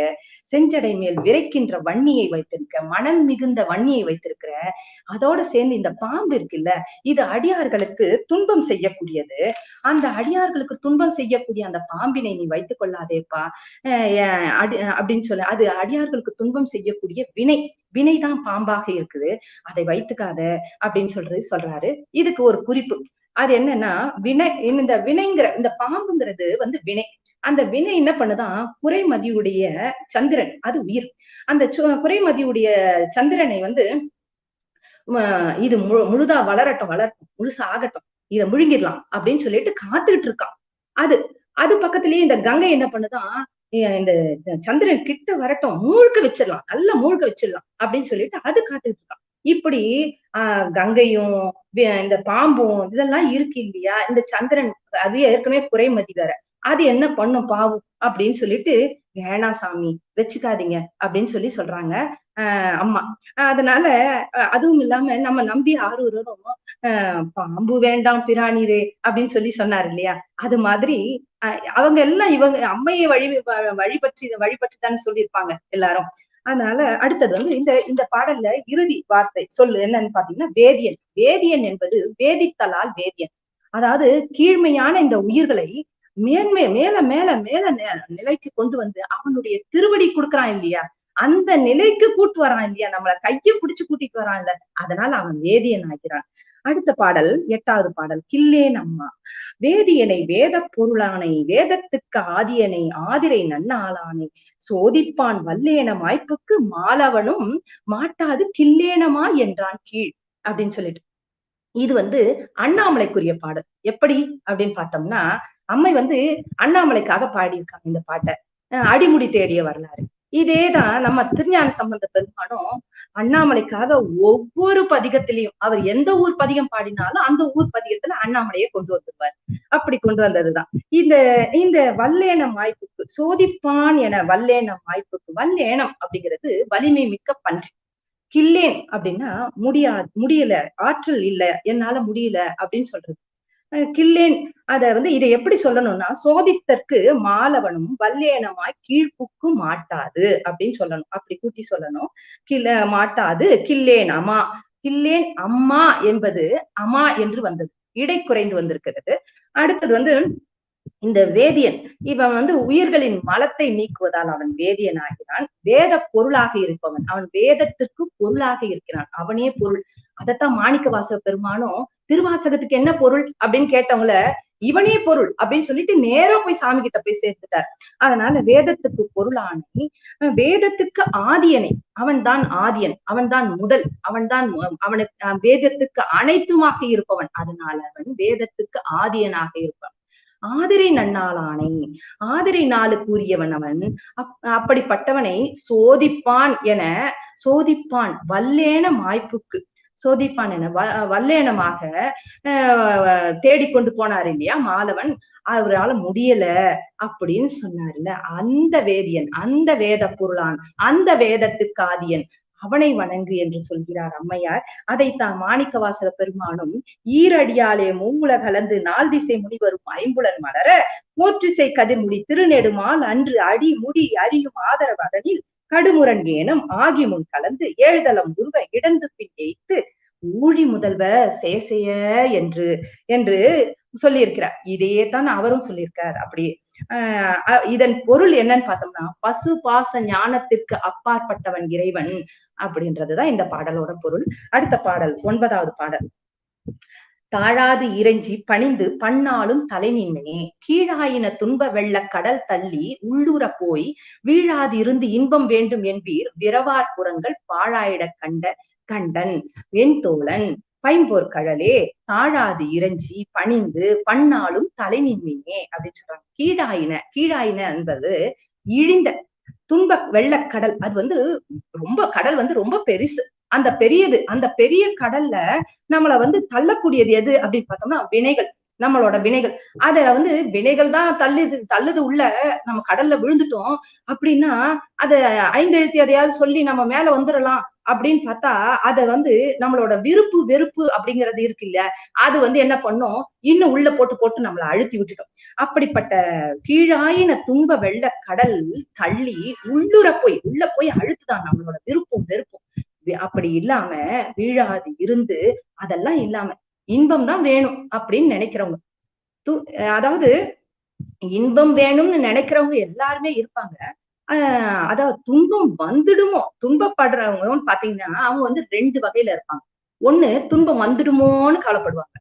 செஞ்சடை மேல் விரைக்கின்ற வன்னியை வைத்திருக்க, மனம் மிகுந்த வன்னியை வைத்திருக்கிற. அதோட சேர்ந்து இந்த பாம்பு இருக்குல்ல, இது அடியார்களுக்கு துன்பம் செய்யக்கூடியது. அந்த அடியார்களுக்கு துன்பம் செய்யக்கூடிய அந்த பாம்பினை நீ வைத்துக் கொள்ளாதேப்பா அப்படின்னு சொல்ல. அது அடியார்களுக்கு துன்பம் செய்யக்கூடிய வினைதான் பாம்பாக இருக்குது, அதை வைத்துக்காத அப்படின்னு சொல்றாரு. இதுக்கு ஒரு குறிப்பு. அது என்னன்னா, இந்த வினைங்கிற இந்த பாம்புங்கிறது வினை. அந்த வினை என்ன பண்ணுதான், குறைமதியுடைய சந்திரன், அது உயிர். அந்த குறைமதியுடைய சந்திரனை இது முழுதா வளரட்டும், முழுசா ஆகட்டும், இதை முழுங்கிடலாம் அப்படின்னு சொல்லிட்டு காத்துக்கிட்டு இருக்கான். அது பக்கத்திலேயே இந்த கங்கை என்ன பண்ணுதான், இந்த சந்திரன் கிட்ட வரட்டும், மூழ்க வச்சிடலாம், நல்லா மூழ்க வச்சிடலாம் அப்படின்னு சொல்லிட்டு அது காத்துக்கிட்டு இருக்கான். இப்படி கங்கையும் இந்த பாம்பும் இதெல்லாம் இருக்கு இல்லையா, இந்த சந்திரன் அது ஏற்கனவே குறைமதி வேற, அது என்ன பண்ணும் பாவம் அப்படின்னு சொல்லிட்டு, வேணா சாமி வச்சுக்காதீங்க அப்படின்னு சொல்றாங்க அம்மா. அதனால அதுவும் இல்லாம நம்ம நம்பி ஆரூரும் பாம்பு வேண்டாம் பிராணிரே அப்படின்னு சொன்னாரு இல்லையா, அது மாதிரி அவங்க எல்லாம் இவங்க அம்மையை வழிபற்றி தானே சொல்லியிருப்பாங்க எல்லாரும். அதனால அடுத்தது இந்த பாடல்ல இறுதி வார்த்தை சொல்லு என்னன்னு பாத்தீங்கன்னா, வேதியன் என்பது வேதித்தலால் வேதியன். அதாவது கீழ்மையான இந்த உயிர்களை மேல மேல மேல நிலைக்கு கொண்டு அவனுடைய திருவடி கொடுக்குறான் இல்லையா, அந்த நிலைக்கு கூட்டு வரான் இல்லையா, நம்மள கையை பிடிச்சு கூட்டிட்டு வரான் இல்ல, அதனால அவன் வேதியன் ஆகிறான். அடுத்த பாடல் 8வது பாடல். கில்லேன் அம்மா வேதியனை வேத பொருளானை, வேதத்துக்கு ஆதியனை, ஆதிரை நன்னாளானை, சோதிப்பான் வல்லேன வாய்ப்புக்கு மாலவனும் மாட்டாது கில்லேனமா என்றான் கீழ் அப்படின்னு சொல்லிட்டு. இது அண்ணாமலைக்குரிய பாடல். எப்படி அப்படின்னு பார்த்தோம்னா, அம்மை அண்ணாமலைக்காக பாடியிருக்காங்க இந்த பாட்டை. அடிமுடி தேடிய வரலாறு இதேதான் நம்ம திருஞான சம்பந்த பெருமானும் அண்ணாமலைக்காக ஒவ்வொரு பதிகத்திலையும் அவர் எந்த ஊர் பதிகம் பாடினாலும் அந்த ஊர் பதிகத்துல அண்ணாமலையை கொண்டு வந்துருவார். அப்படி கொண்டு வந்ததுதான் இந்த வல்லேனம் வாய்ப்புக்கு, சோதிப்பான் என வல்லேனம் வாய்ப்புக்கு. வல்லேனம் அப்படிங்கிறது வலிமை மிக்க பன்றி. கில்லேன் அப்படின்னா முடியல, ஆற்றல் இல்ல, என்னால முடியல அப்படின்னு சொல்றது. கில்லேன் அத இதை எப்படி சொல்லணும்னா, சோதித்தற்கு மாலவனும் வல்லேனமாய் கீழ்ப்புக்கு மாட்டாது அப்படின்னு சொல்லணும். அப்படி கூட்டி சொல்லணும். மாட்டாது கில்லேன் அம்மா. கில்லேன் அம்மா என்பது அம்மா என்று வந்தது, இடை குறைந்து வந்திருக்கிறது. அடுத்தது இந்த வேதியன், இவன் உயிர்களின் மலத்தை நீக்குவதால் அவன் வேதியன் ஆகிறான். வேத பொருளாக இருப்பவன், அவன் வேதத்திற்கு பொருளாக இருக்கிறான், அவனே பொருள். அதத்தான் மாணிக்கவாசக பெருமானும் திருவாசகத்துக்கு என்ன பொருள் அப்படின்னு கேட்டவங்கள இவனே பொருள் அப்படின்னு சொல்லிட்டு நேரா போய் சாமி கிட்ட போய் சேர்த்துட்டார். அதனால வேதத்துக்கு பொருளானி, வேதத்துக்கு ஆதியனை, அவன் தான் ஆதியன், அவன் தான் முதல், அவனுக்கு வேதத்துக்கு அனைத்துமாக இருப்பவன், அதனால அவன் வேதத்துக்கு ஆதியனாக இருப்பான். ஆதிரை நன்னாளானை, ஆதிரை நாளு கூறியவன் அவன். அப்படிப்பட்டவனை சோதிப்பான் என, சோதிப்பான் வல்லேன வாய்ப்புக்கு, சோதிப்பான் என வல்லேனமாக தேடிக்கொண்டு போனார் இல்லையா மாலவன், அவரால் முடியல அப்படின்னு சொன்னார்ல, அந்த வேதியன், அந்த வேத பொருளான், அந்த வேதத்துக்கு ஆதியன், அவனை வணங்கு என்று சொல்கிறார் அம்மையார். அதைத்தான் மாணிக்கவாசக பெருமானும் ஈரடியாலே மூங்குல கலந்து நாள் திசை முனிவரும் ஐம்புலன் மலர போற்றிசை கதிர்முடி திருநெடுமால் அன்று அடி முடி அறியும் ஆதரவு அதனில் கடுமுரண் ஏனம் ஆகி முன் கலந்து ஏழ்தளம் உருவ இடந்து பின் எய்த்து ஊழி முதல்வ சேசைய என்று சொல்லியிருக்கிறார். இதையே தான் அவரும் சொல்லியிருக்கார். அப்படியே இதன் பொருள் என்னன்னு பார்த்தோம்னா, பசு பாச ஞானத்திற்கு அப்பாற்பட்டவன் இறைவன் அப்படின்றதுதான் இந்த பாடலோட பொருள். அடுத்த பாடல் 9வது பாடல். தாழாது இறைஞ்சி பணிந்து பன்னாலும் தலைநின்மையே, கீழாயின துன்ப வெள்ள கடல் தள்ளி உள்ளூர போய் வீழாது இருந்து இன்பம் வேண்டும் என்பீர் விரவார் புறங்கள் பாழாயிட கண்டன் என் தோழன் பைம்போர் கழலே, தாழாது இறைஞ்சி பணிந்து பன்னாலும் தலைநின்மையே அப்படின்னு சொல்றாங்க. கீழாயின என்பது இழிந்த துன்ப வெள்ளக்கடல். அது ரொம்ப கடல் ரொம்ப பெருசு. அந்த பெரிய கடல்ல நம்மள தள்ளக்கூடியது எது அப்படின்னு பார்த்தோம்னா வினைகள். நம்மளோட வினைகள். அதுல வினைகள் தான் தள்ளுது உள்ள, நம்ம கடல்ல விழுந்துட்டோம் அப்படின்னா அத 5 எழுத்து எதையாவது சொல்லி நம்ம மேல வந்துடலாம் அப்படின்னு பார்த்தா, அத நம்மளோட விருப்பு வெறுப்பு அப்படிங்கிறது இருக்கு இல்ல, அது என்ன பண்ணோம், இன்னும் உள்ள போட்டு போட்டு நம்மள அழுத்தி விட்டுட்டோம். அப்படிப்பட்ட கீழாயின துன்ப வெள்ள கடல் தள்ளி உள்ள போய் அழுத்துதான் நம்மளோட விருப்பும் வெறுப்பும். அப்படி இல்லாம வீழாது இருந்து, அதெல்லாம் இல்லாம இன்பம் தான் வேணும் அப்படின்னு நினைக்கிறவங்க, அதாவது இன்பம் வேணும்னு நினைக்கிறவங்க எல்லாருமே இருப்பாங்க. அதாவது துன்பம் வந்துடுமோ, துன்பப்படுறவங்கன்னு பாத்தீங்கன்னா அவங்க 2 வகையில இருப்பாங்க. ஒண்ணு துன்பம் வந்துடுமோன்னு கவலைப்படுவாங்க.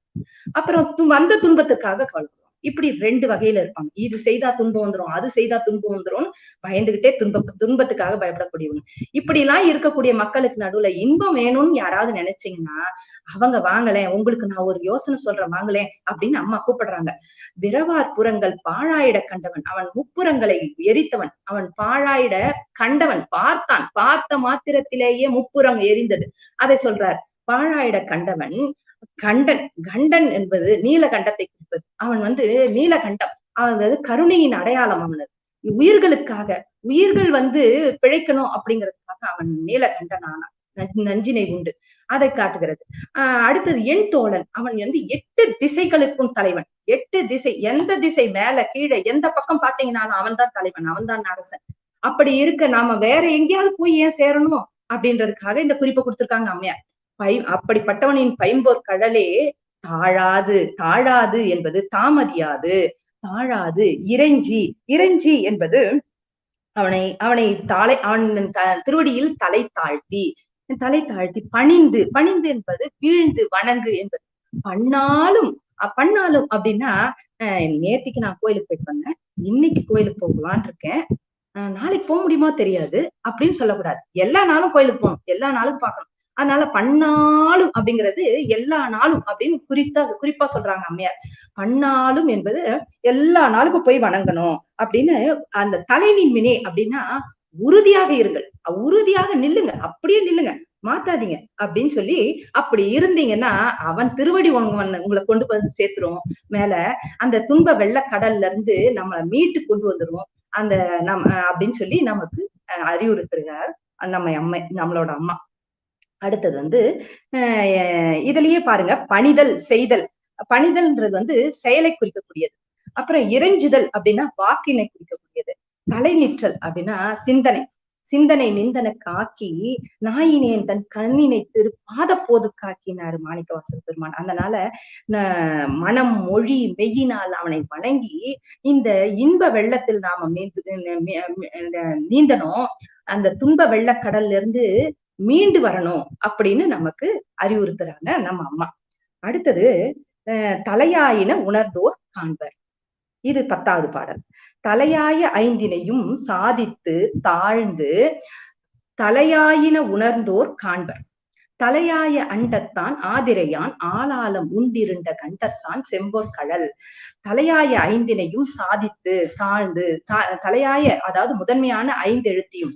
அப்புறம் வந்த துன்பத்துக்காக கவலைப்படுவாங்க. இப்படி 2 வகையில இருப்பாங்க. இது செய்தா துன்பம் வந்துரும், அது செய்தா துன்பம் வந்துரும்னு பயந்துகிட்டே துன்பத்துக்காக பயப்படக்கூடியவங்க. இப்படி எல்லாம் இருக்கக்கூடிய மக்களுக்கு நடுவுல இன்பம் வேணும்னு யாராவது நினைச்சீங்கன்னா, அவங்க வாங்களேன், உங்களுக்கு நான் ஒரு யோசனை சொல்றேன் வாங்களேன் அப்படின்னு அம்மா கூப்பிடுறாங்க. விரவார் புறங்கள் பாழாயிட கண்டவன், அவன் முப்புறங்களை எரித்தவன், அவன் பாழாயிட கண்டவன், பார்த்தான், பார்த்த மாத்திரத்திலேயே முப்புறம் எரிந்தது. அதை சொல்றார். பாழாயிட கண்டவன் கண்டன். கண்டன் என்பது நீலகண்டத்தை குறிப்பது. அவன் நீலகண்டம், அவன் கருணையின் அடையாளம். அவனது உயிர்களுக்காக, உயிர்கள் பிழைக்கணும் அப்படிங்கிறதுக்காக அவன் நீலகண்டனானான். நஞ்சினை உண்டு, அதை காட்டுகிறது. அடுத்தது என் தோழன், அவன் 8 திசைகளுக்கும் தலைவன். 8 திசை, எந்த திசை மேல கீழே எந்த பக்கம் பாத்தீங்கன்னாலும் அவன் தான் தலைவன், அவன் தான் அரசன். அப்படி இருக்க நாம வேற எங்கேயாவது போய் ஏன் சேரணும் அப்படின்றதுக்காக இந்த குறிப்பை கொடுத்திருக்காங்க அம்மையார். அப்படிப்பட்டவனின் பைம்போர் கடலே தாழாது, தாழாது என்பது தாமதியாது, தாழாது இறைஞ்சி, இறைஞ்சி என்பது அவனை அவன் திருவடியில் தலை தாழ்த்தி, பணிந்து, பணிந்து என்பது வீழ்ந்து வணங்கு என்பது. பண்ணாலும் அப்படின்னா, நேத்திக்கு நான் கோயிலுக்கு போயிட்டு வந்தேன், இன்னைக்கு கோயிலுக்கு போகலான்னு இருக்கேன், நாளைக்கு போக முடியுமோ தெரியாது அப்படின்னு சொல்லக்கூடாது. எல்லா நாளும் கோயிலுக்கு போகணும், எல்லா நாளும் பார்க்கணும். அதனால பண்ணாலும் அப்படிங்கிறது எல்லா நாளும் அப்படின்னு குறிப்பா சொல்றாங்க அம்மையார். பண்ணாலும் என்பது எல்லா நாளுக்கும் போய் வணங்கணும் அப்படின்னு. அந்த தலைவின் வினை அப்படின்னா உறுதியாக இருங்கள், உறுதியாக நில்லுங்க, அப்படியே நில்லுங்க, மாத்தாதீங்க அப்படின்னு சொல்லி, அப்படி இருந்தீங்கன்னா அவன் திருவடி உங்களை கொண்டு வந்து சேர்த்துரும் மேல. அந்த துன்ப வெள்ள கடல்ல இருந்து நம்மளை மீட்டு கொண்டு வந்துரும் அந்த அப்படின்னு சொல்லி நமக்கு அறிவுறுத்துகிறார் நம்மளோட அம்மா. அடுத்தது இதுலயே பாருங்க, பணிதல் செய்தல். பணிதல்ன்றது செயலை குறிக்கக்கூடியது. அப்புறம் இறைஞ்சுதல் அப்படின்னா வாக்கினை குறிக்கக்கூடியது. தலை நிற்றல் அப்படின்னா சிந்தனை, சிந்தனை நிந்தன காக்கி நாயினேன் தன் கண்ணினை பாத போது காக்கினாரு மாணிக்கவாசல் பெருமான். அதனால மனம் மொழி மெய்யினால் அவனை வணங்கி இந்த இன்ப வெள்ளத்தில் நாம நீந்தணும், அந்த துன்ப வெள்ளக்கடல்ல இருந்து மீண்டு வரணும் அப்படின்னு நமக்கு அறிவுறுத்துறாங்க நம்ம அம்மா. அடுத்தது தலையாயின உணர்ந்தோர் காண்பர். இது 10வது பாடல். தலையாய 5னையும் சாதித்து தாழ்ந்து தலையாயின உணர்ந்தோர் காண்பர். தலையாய அண்டத்தான் ஆதிரையான் ஆளாலம் உண்டிருண்ட கண்டத்தான் செம்போர் கடல். தலையாய 5னையும் சாதித்து தாழ்ந்து, தலையாய அதாவது முதன்மையான 5 எழுத்தையும்,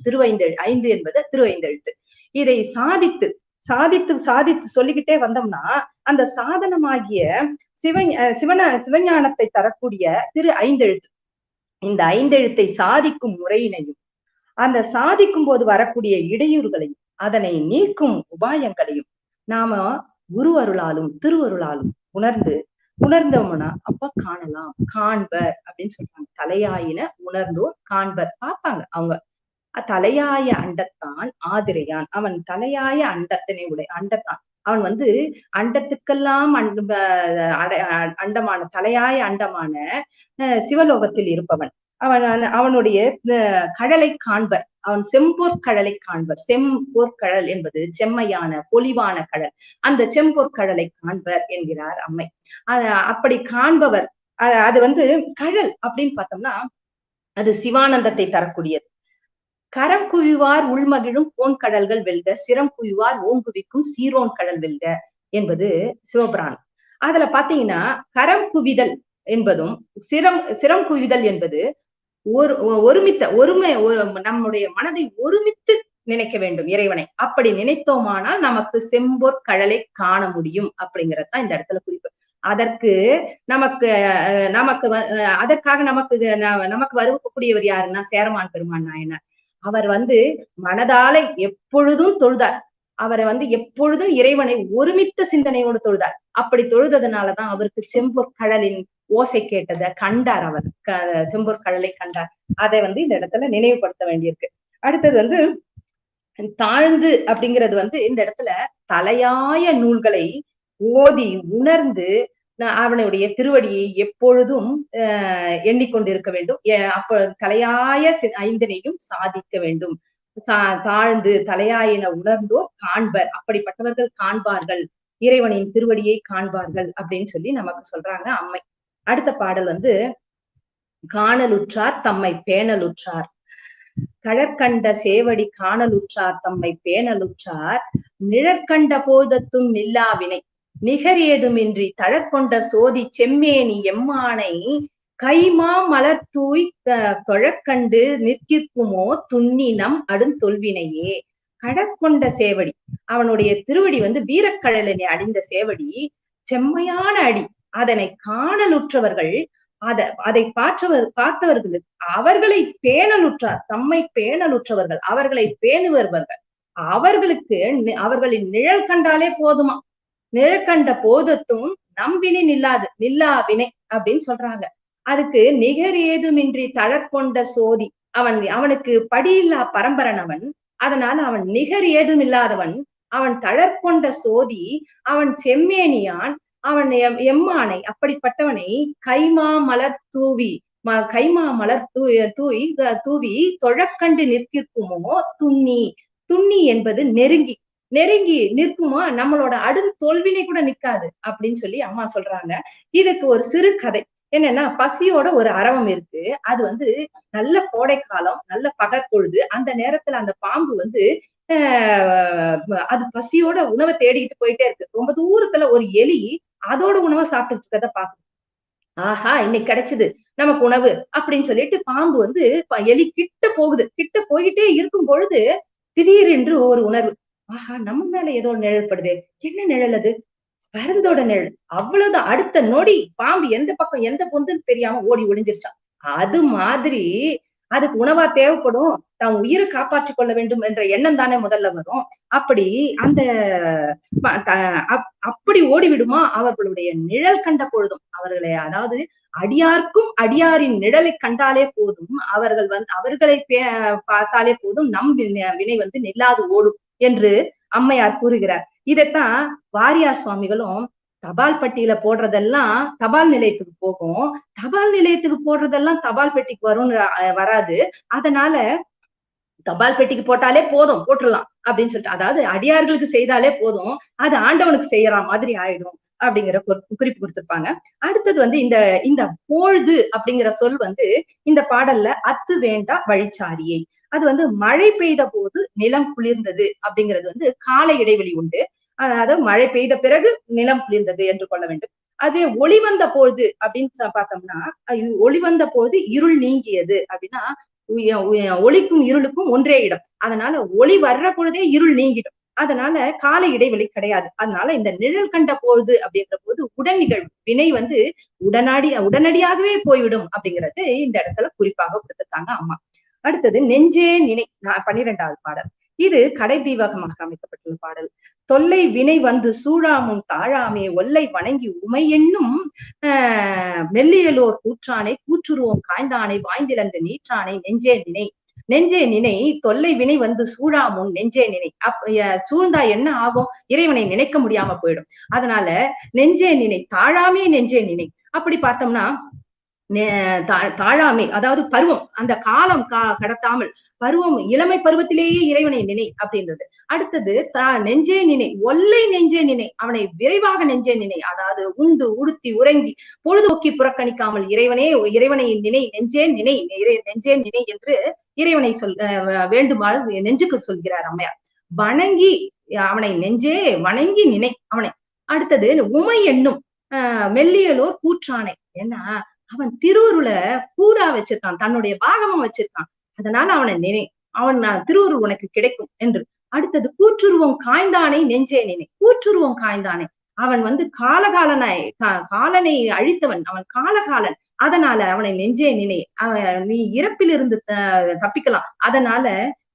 5 என்பது திருவைந்தெழுத்து, இதை சாதித்து சாதித்து சாதித்து சொல்லிக்கிட்டே வந்தோம்னா அந்த சாதனமாகிய சிவஞானத்தை தரக்கூடிய 5 எழுத்து, இந்த 5 எழுத்தை சாதிக்கும் முறையினையும், அந்த சாதிக்கும் போது வரக்கூடிய இடையூறுகளையும், அதனை நீக்கும் உபாயங்களையும் நாம குரு அருளாலும் திருவருளாலும் உணர்ந்தோம்னா அப்ப காணலாம், காண்பர் அப்படின்னு சொல்றாங்க. தலையாயின உணர்ந்தோர் காண்பர், பார்ப்பாங்க அவங்க. தலையாய அண்டத்தான் ஆதிரையான், அவன் தலையாய அண்டத்தான், அவன் அண்டத்துக்கெல்லாம் அண்டமான தலையாய அண்டமான சிவலோகத்தில் இருப்பவன். அவனுடைய கடலை காண்பர், அவன் செம்போர் கடலை காண்பர். செம்போர் கடல் என்பது செம்மையான பொலிவான கடல், அந்த செம்போர் கடலை காண்பர் என்கிறார் அம்மை. அப்படி காண்பவர், அது கடல் அப்படின்னு பார்த்தோம்னா அது சிவானந்தத்தை தரக்கூடியது. கரம் குவிவார் உள்மகிழும் கோன் கடல்கள் வெல்க, சிரம் குவிவார் ஓங்குவிக்கும் சீரோன் கடல் வெல்க என்பது சிவபுராணம். அதுல பாத்தீங்கன்னா கரம் குவிதல் என்பதும் சிரம் குவிதல் என்பது நம்முடைய மனதை ஒருமித்து நினைக்க வேண்டும் இறைவனை. அப்படி நினைத்தோமானால் நமக்கு செம்போர் கடலை காண முடியும் அப்படிங்கறதுதான் இந்த இடத்துல குறிப்பு. அதற்கு நமக்கு நமக்கு அதற்காக நமக்கு வருவக்கூடியவர் யாருன்னா சேரமான் பெருமான் நாயனார். அவர் மனதால எப்பொழுதும் தொழுதார். அவரை எப்பொழுதும் இறைவனை ஒருமித்த சிந்தனையோடு தொழுதார். அப்படி தொழுததுனாலதான் அவருக்கு செம்பொற்கடலின் ஓசை கேட்டதை கண்டார். அவர் செம்பொற்கடலை கண்டார். அதை இந்த இடத்துல நினைவுபடுத்த வேண்டியிருக்கு. அடுத்தது தாழ்ந்து அப்படிங்கிறது இந்த இடத்துல தலையாய நூல்களை ஓதி உணர்ந்து அவனுடைய திருவடியை எப்பொழுதும் எண்ணிக்கொண்டிருக்க வேண்டும். அப்ப தலையாய ஐந்தனையும் சாதிக்க வேண்டும். தாழ்ந்து தலையாயின உணர்ந்தோர் காண்பர், அப்படிப்பட்டவர்கள் காண்பார்கள், இறைவனின் திருவடியை காண்பார்கள் அப்படின்னு சொல்லி நமக்கு சொல்றாங்க அம்மை. அடுத்த பாடல் காணலுற்றார் தம்மை பேணலுற்றார். கழற்கண்ட சேவடி காணலுற்றார் தம்மை பேணலுற்றார். நிழற்கண்ட போதத்தும் நில்லாவினை நிகர் ஏதுமின்றி தழற்கொண்ட சோதி செம்மேனி எம்மானை கைமா மலர் தூய் தொழக்கண்டு நிற்கிற்குமோ துண்ணினம் அடுந்தொல்வினையே. கடற்கொண்ட சேவடி, அவனுடைய திருவடி வீரக்கழலினை அடைந்த சேவடி, செம்மையான அடி. அதனை காணலுற்றவர்கள், அதை பார்த்தவர்கள் அவர்களை பேணலுற்றார், தம்மை பேணலுற்றவர்கள், அவர்களை பேணுவர்கள். அவர்களுக்கு அவர்களின் நிழல் கண்டாலே போதுமா. நிழற்கண்ட போதத்தும் நம்பினை நில்லா வினை அப்படின்னு சொல்றாங்க. அதுக்கு நிகர் ஏதுமின்றி தழற்கொண்ட சோதி, அவனுக்கு படியில்லா பரம்பரன் அவன். அதனால அவன் நிகர் ஏதும் இல்லாதவன். அவன் தழற்கொண்ட சோதி, அவன் செம்மேனியான், அவன் எம்மானை, அப்படிப்பட்டவனை கைமா மலர் தூவி தூவி தொழக்கண்டு நிற்கிற்குமோ துண்ணி என்பது நெருங்கி நிற்குமோ, நம்மளோட தோல்வினை கூட நிக்காது அப்படின்னு சொல்லி அம்மா சொல்றாங்க. இதுக்கு ஒரு சிறு கதை என்னன்னா, பசியோட ஒரு அரவம் இருக்கு. அது நல்ல கோடை காலம், நல்ல பகற்பொழுது. அந்த நேரத்துல அந்த பாம்பு அது பசியோட உணவை தேடிக்கிட்டு போயிட்டே இருக்கு. ரொம்ப தூரத்துல ஒரு எலி அதோட உணவை சாப்பிட்டுட்டு இருக்கத பாக்குது. ஆஹா, இன்னைக்கு கிடைச்சது நமக்கு உணவு அப்படின்னு சொல்லிட்டு பாம்பு எலி கிட்ட போகுது. கிட்ட போயிட்டே இருக்கும் பொழுது திடீரென்று ஒரு உணர்வு, ஆஹா, நம்ம மேல ஏதோ நிழல் படுதே. என்ன நிழல் அது? பருந்தோட நிழல். அவ்வளவுதான். அடுத்த நொடி பாம்பு எந்த பக்கம் எந்த பொந்துன்னு தெரியாம ஓடி ஒளிஞ்சிருச்சான். அது மாதிரி அதுக்கு உணவா தேவைப்படும். தான் உயிரை காப்பாற்றிக் கொள்ள வேண்டும் என்ற எண்ணம் தானே முதல்ல வரும். அப்படி அப்படி ஓடிவிடுமா அவர்களுடைய நிழல் கண்ட பொழுதும். அவர்களை, அதாவது அடியார்க்கும் அடியாரின் நிழலை கண்டாலே போதும், அவர்களை பார்த்தாலே போதும், நம் வினை நில்லாது ஓடும் என்று அம்மையார் கூறுகிறார். இதைத்தான் வாரியார் சுவாமிகளும் தபால் பட்டியல போடுறதெல்லாம் தபால் நிலையத்துக்கு போகும், தபால் நிலையத்துக்கு போடுறதெல்லாம் தபால் பெட்டிக்கு வராது. அதனால தபால் பெட்டிக்கு போட்டாலே போதும், போட்டுடலாம் அப்படின்னு சொல்லிட்டு, அதாவது அடியார்களுக்கு செய்தாலே போதும், அது ஆண்டவனுக்கு செய்யற மாதிரி ஆயிடும் அப்படிங்கிற குறிப்பு கொடுத்திருப்பாங்க. அடுத்தது இந்த பொழுது அப்படிங்கிற சொல் இந்த பாடல்ல அத்து வேண்டா வழிச்சாரியை. அது மழை பெய்த போது நிலம் குளிர்ந்தது அப்படிங்கிறது கால இடைவெளி உண்டு. அதாவது மழை பெய்த பிறகு நிலம் குளிர்ந்தது என்று கொள்ள வேண்டும். அதே ஒளி வந்த பொழுது அப்படின்னு பார்த்தோம்னா, ஒளி வந்த பொழுது இருள் நீங்கியது அப்படின்னா, ஒளிக்கும் இருளுக்கும் ஒன்றே இடம். அதனால ஒளி வர்ற பொழுதே இருள் நீங்கிடும். அதனால கால இடைவெளி கிடையாது. அதனால இந்த நிழல் கண்ட பொழுது அப்படின்ற போது உடன் நிகழ்வு வினை உடனடியாகவே போய்விடும் அப்படிங்கிறது இந்த இடத்துல குறிப்பாக கொடுத்திருக்காங்க அம்மா. அடுத்தது நெஞ்சே நினை, 12வது பாடல். இது கடை தீபகமாக அமைக்கப்பட்டுள்ள பாடல். தொல்லை வினை சூழாமுன் தாழாமே ஒல்லை வணங்கி உமை என்னும் மெல்லியலோர் கூற்றானை கூற்றுருவோம் காய்ந்தானை வாய்ந்திழந்து நீற்றானை நெஞ்சே நினை. நெஞ்சே நினை, தொல்லை வினை சூழாமுன் நெஞ்சே நினை. சூழ்ந்தா என்ன ஆகும்? இறைவனை நினைக்க முடியாம போயிடும். அதனால நெஞ்சே நினை, தாழாமே நெஞ்சே நினை. அப்படி பார்த்தோம்னா தாழாமை, அதாவது பருவம், அந்த காலம் கடத்தாமல் பருவம், இளமை பருவத்திலேயே இறைவனை நினை அப்படின்றது. அடுத்தது நெஞ்சே நினை, ஒல்லை நெஞ்சே நினை, அவனை விரைவாக நெஞ்சே நினை. அதாவது உண்டு உடுத்தி உறங்கி பொழுதுபோக்கி புறக்கணிக்காமல் இறைவனை நினை, நெஞ்சே நினை, நெஞ்சே நினை என்று இறைவனை வேண்டுமாறு நெஞ்சுக்கு சொல்கிறார் அம்மையார். வணங்கி அவனை நெஞ்சே வணங்கி நினை அவனை. அடுத்தது உமை என்னும் மெல்லியலோர் கூற்றானை. ஏன்னா அவன் திருவுருளை கூறா வச்சிருக்கான், தன்னுடைய பாகமும் வச்சிருக்கான். அதனால அவனை நினை, திருவுருள் உனக்கு கிடைக்கும் என்று. அடுத்தது கூற்றுருவம் காய்ந்தானை நெஞ்சே நினை. கூற்றுருவம் காய்ந்தானை, அவன் வந்து காலனை அழித்தவன், அவன் காலகாலன். அதனால அவனை நெஞ்சே நினை, நீ இறப்பிலிருந்து தப்பிக்கலாம். அதனால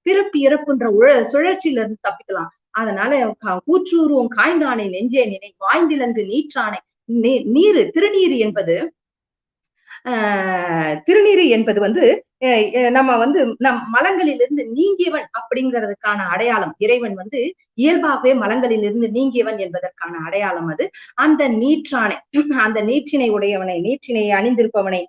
பிறப்பு இறப்புன்ற சுழற்சியில இருந்து தப்பிக்கலாம். அதனால கூற்றுருவும் காய்ந்தானை நெஞ்சே நினை, வாய்ந்திலங்கு நீற்றானை. நீரு திருநீரு என்பது திருநீரு என்பது வந்து நம்ம வந்து நம் மலங்களிலிருந்து நீங்கியவன் அப்படிங்கிறதுக்கான அடையாளம். இறைவன் வந்து இயல்பாகவே மலங்களிலிருந்து நீங்கியவன் என்பதற்கான அடையாளம் அது. அந்த நீற்றானை, அந்த நீற்றினை உடையவனை, நீற்றினை அணிந்திருப்பவனை,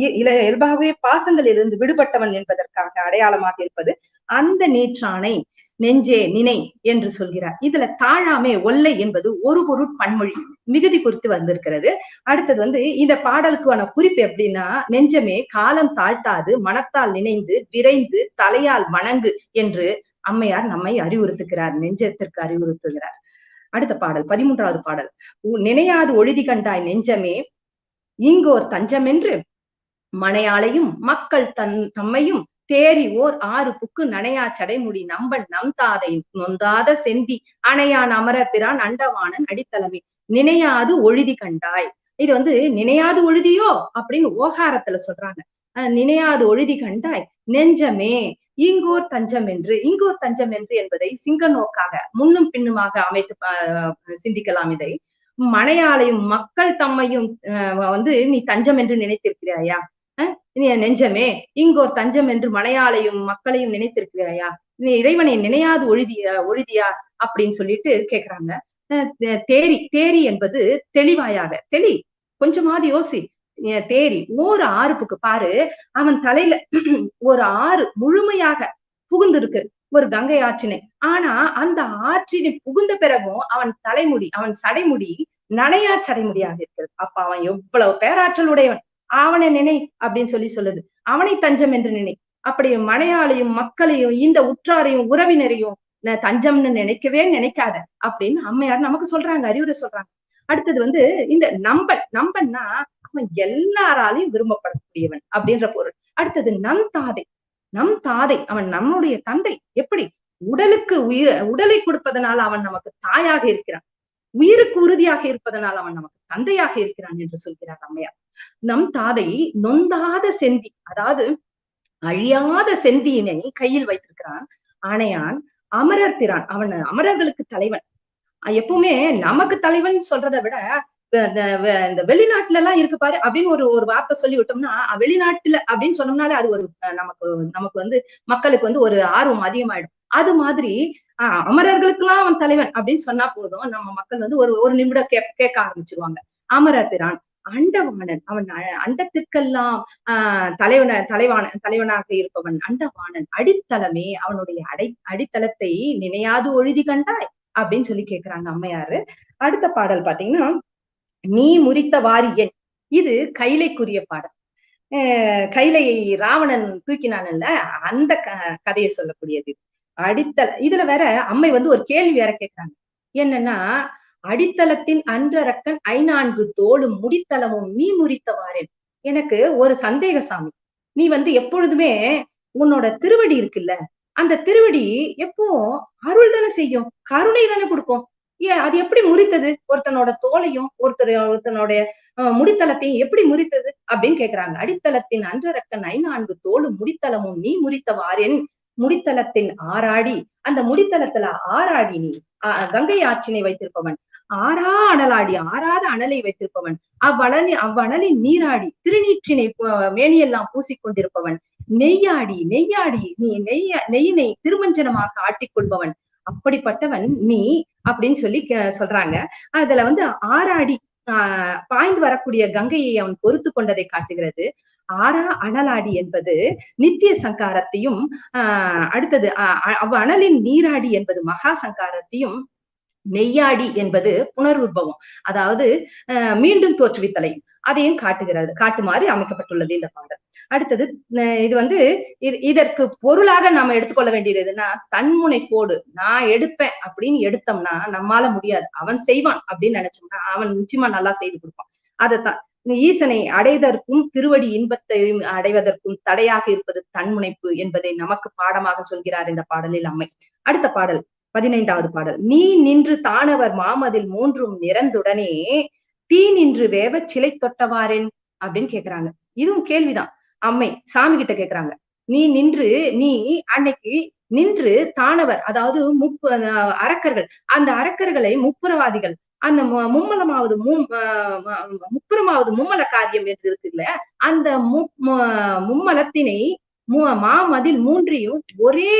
இயல்பாகவே பாசங்களிலிருந்து விடுபட்டவன் என்பதற்காக அடையாளமாக இருப்பது அந்த நீற்றானை நெஞ்சே நினை என்று சொல்கிறார். இதுல தாழாமே ஒல்லை என்பது ஒரு பொருட் பன்மொழி மிகுதி குறித்து வந்திருக்கிறது. அடுத்தது வந்து இந்த பாடலுக்கான குறிப்பு எப்படின்னா, நெஞ்சமே காலம் தாழ்த்தாது மனத்தால் நினைந்து விரைந்து தலையால் வணங்கு என்று அம்மையார் நம்மை அறிவுறுத்துகிறார், நெஞ்சத்திற்கு அறிவுறுத்துகிறார். அடுத்த பாடல் 13வது பாடல். நினையாது ஒழுதி கண்டாய் நெஞ்சமே இங்கோர் தஞ்சமென்று மனையாளையும் மக்கள் தம்மையும் தேறி ஓர் 6 புக்கு நனையா சடைமுடி நம்பன் நம் தாதை நொந்தாத செந்தி அணையான் அமரர் பிரான் அண்டவானன் அடித்தளமே. நினையாது ஒழுதி கண்டாய், இது வந்து நினையாது ஒழுதியோ அப்படின்னு ஓகாரத்துல சொல்றாங்க. நினையாது ஒழுதி கண்டாய் நெஞ்சமே இங்கோர் தஞ்சம் என்று. இங்கோர் தஞ்சம் என்று என்பதை சிங்க நோக்காக முன்னும் பின்னுமாக அமைத்து சிந்திக்கலாம். இதை மனையாளையும் மக்கள் தம்மையும் வந்து நீ தஞ்சம் என்று நினைத்திருக்கிறாயா? நெஞ்சமே இங்கோர் தஞ்சம் என்று மனையாளையும் மக்களையும் நினைத்திருக்கிறாயா? நீ இறைவனை நினையாது ஒழுதியா அப்படின்னு சொல்லிட்டு கேக்குறாங்க. தேரி என்பது தெளிவாயாக, கொஞ்சமாவது யோசி. தேரி ஓர் 6 புக்கு பாரு, அவன் தலையில ஒரு 6 முழுமையாக புகுந்திருக்கு, ஒரு கங்கை ஆற்றினை. ஆனா அந்த ஆற்றினை புகுந்த பிறகும் அவன் தலைமுடி, அவன் சடைமுடி நனையா சடைமுடியாக இருக்கிறது. அப்ப அவன் எவ்வளவு பேராற்றல் உடையவன், அவனை நினை அப்படின்னு சொல்லுது. அவனை தஞ்சம் என்று நினை. அப்படி மனையாளையும் மக்களையும் இந்த உற்றாரையும் உறவினரையும் தஞ்சம்னு நினைக்காத அப்படின்னு அம்மையார் நமக்கு சொல்றாங்க, அறிவுரை சொல்றாங்க. அடுத்தது வந்து இந்த நம்பன்னா அவன் எல்லாராலையும் விரும்பப்படக்கூடியவன் அப்படின்ற பொருள். அடுத்தது நம் தாதை அவன் நம்முடைய தந்தை. எப்படி? உடலை கொடுப்பதனால அவன் நமக்கு தாயாக இருக்கிறான், உயிருக்கு உறுதியாக இருப்பதனால் அவன் நமக்கு தந்தையாக இருக்கிறான் என்று சொல்கிறார் அம்மையார். நம் தாதை நொந்தாத செந்தி, அதாவது அழியாத செந்தியினை கையில் வைத்திருக்கிறான். ஆணையான் அமரர் திறான், அவன் அமரர்களுக்கு தலைவன். எப்பவுமே நமக்கு தலைவன் சொல்றதை விட இந்த வெளிநாட்டுல எல்லாம் இருக்கு பாரு அப்படின்னு ஒரு வார்த்தை சொல்லி விட்டோம்னா, வெளிநாட்டுல அப்படின்னு சொன்னோம்னாலே அது ஒரு நமக்கு வந்து மக்களுக்கு வந்து ஒரு ஆர்வம் அதிகமாயிடும். அது மாதிரி அமரர்களுக்கு எல்லாம் அவன் தலைவன் அப்படின்னு சொன்னா போதும், நம்ம மக்கள் வந்து ஒரு நிமிடம் கேட்க ஆரம்பிச்சிருவாங்க. அமரர் பிரான் அண்டவாணன், அவன் அண்டத்திற்கெல்லாம் தலைவனாக இருப்பவன் அண்டவாணன். அடித்தளமே, அவனுடைய அடித்தளத்தை நினையாது ஒழுதி கண்டாய் அப்படின்னு சொல்லி கேக்குறாங்க அம்மையாரு. அடுத்த பாடல் பாத்தீங்கன்னா, நீ முறித்த வாரியன். இது கைலைக்குரிய பாடல். கைலையை ராவணன் தூக்கினான்ல, அந்த கதையை சொல்லக்கூடியது. இதுல வேற அம்மை வந்து ஒரு கேள்வி வேற கேட்கிறாங்க. என்னன்னா, அடித்தளத்தின் அன்றரக்கன் 5 தோளும் முடித்தளமும் நீ முறித்தவாறேன். எனக்கு ஒரு சந்தேக சாமி, நீ வந்து எப்பொழுதுமே உன்னோட திருவடி இருக்குல்ல, அந்த திருவடி எப்பவும் அருள் தானே செய்யும், கருணை தானே கொடுக்கும். அது எப்படி முறித்தது? ஒருத்தனோட தோலையும் ஒருத்தனுடைய முடித்தளத்தையும் எப்படி முறித்தது அப்படின்னு கேக்குறாங்க. அடித்தளத்தின் அன்றரக்கன் 5 தோளும் முடித்தளமும் நீ முறித்தவாறேன். முடித்தளத்தின் ஆராடி, அந்த முடித்தளத்துல ஆராடி நீ கங்கை ஆற்றினை வைத்திருப்பவன், அனலாடி ஆறாத அனலை வைத்திருப்பவன், அவ்வனலின் நீராடி திருநீற்றினை மேனியெல்லாம் பூசிக்கொண்டிருப்பவன், நெய்யாடி நீ நெய்யினை திருமஞ்சனமாக ஆட்டிக்கொள்பவன், அப்படிப்பட்டவன் நீ அப்படின்னு சொல்லி சொல்றாங்க. அதுல வந்து ஆராடி பாய்ந்து வரக்கூடிய கங்கையை அவன் பொறுத்து கொண்டதை காட்டுகிறது. அனலாடி என்பது நித்திய சங்காரத்தையும், அடுத்தது அனலின் நீராடி என்பது மகா சங்காரத்தையும், நெய்யாடி என்பது புனருற்பவம், அதாவது மீண்டும் தோற்றுவித்தலை, அதையும் காட்டுமாறு அமைக்கப்பட்டுள்ளது இந்த பாடல். அடுத்தது இது வந்து இதற்கு பொருளாக நாம எடுத்துக்கொள்ள வேண்டியது எதுன்னா, தன்முனைப்போடு நான் எடுப்பேன் அப்படின்னு எடுத்தோம்னா நம்மால முடியாது, அவன் செய்வான் அப்படின்னு நினைச்சோம்னா அவன் நிச்சயமா நல்லா செய்து கொடுப்பான். அதைத்தான் ஈசனை அடைவதற்கும் திருவடி இன்பத்தை அடைவதற்கும் தடையாக இருப்பது தன்முனைப்பு என்பதை நமக்கு பாடமாக சொல்கிறார் இந்த பாடலில் அம்மை. அடுத்த பாடல் 15வது பாடல். நீ நின்று தானவர் மாமதில் மூன்றும் நிறந்துடனே தீ நின்று வேவ சிலை தொட்டவாறேன் அப்படின்னு கேக்குறாங்க. இதுவும் கேள்விதான். அம்மை சாமி கிட்ட கேக்குறாங்க. நீ அன்னைக்கு நின்று தானவர், அதாவது அரக்கர்கள், அந்த அரக்கர்களை முப்புரவாதிகள், அந்த மும்மலமாவது முப்புறமாவது மும்மல காரியம் என்று இருக்கு இல்ல, அந்த மும்மலத்தினை மாமதில் மூன்றையும் ஒரே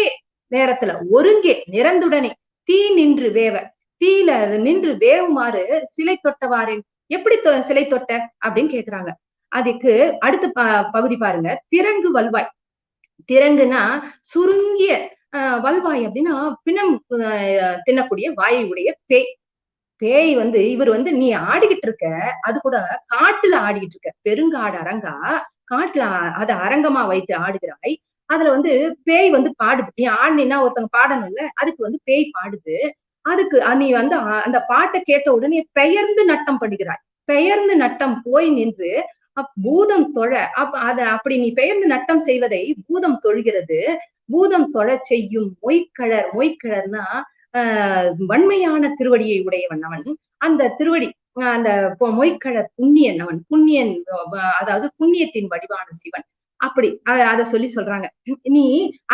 நேரத்துல ஒருங்கே நிறந்துடனே தீ நின்று வேவ, தீல நின்று வேவுமாறு சிலை தொட்டவாறேன், எப்படி சிலை தொட்ட அப்படின்னு கேக்குறாங்க. அதுக்கு அடுத்த பகுதி பாருங்க. திறங்கு வல்வாய். திறங்குனா சுருங்கிய, வல்வாய் அப்படின்னா பிணம் தின்னக்கூடிய வாயை உடைய பேய். பேய் இவர் நீ ஆடிக்கிட்டு இருக்க, அது கூட காட்டுல ஆடிக்கிட்டு இருக்க, பெருங்காடு அரங்கா, காட்டுல அத அரங்கமா வைத்து ஆடுகிறாய். அதுல பேய் பாடுது. நீ ஆடினா ஒருத்தவங்க பாடணும் இல்ல, அதுக்கு பேய் பாடுது. அதுக்கு நீ அந்த பாட்டை கேட்ட உடனே பெயர்ந்து நட்டம் படுகிறாய். பெயர்ந்து நட்டம் போய் நின்று பூதம் தொழ, அப்படி நீ பெயர்ந்து நட்டம் செய்வதை பூதம் தொழுகிறது. பூதம் தொழ செய்யும் மொய்க்கழர். மொய்க்கழர்னா வன்மையான திருவடியை உடையவன் அவன். அந்த திருவடி, அந்த மொய்க்கழர் புண்ணியன் அவன். புண்ணியன், அதாவது புண்ணியத்தின் வடிவான சிவன். அப்படி அத சொல்றாங்க. நீ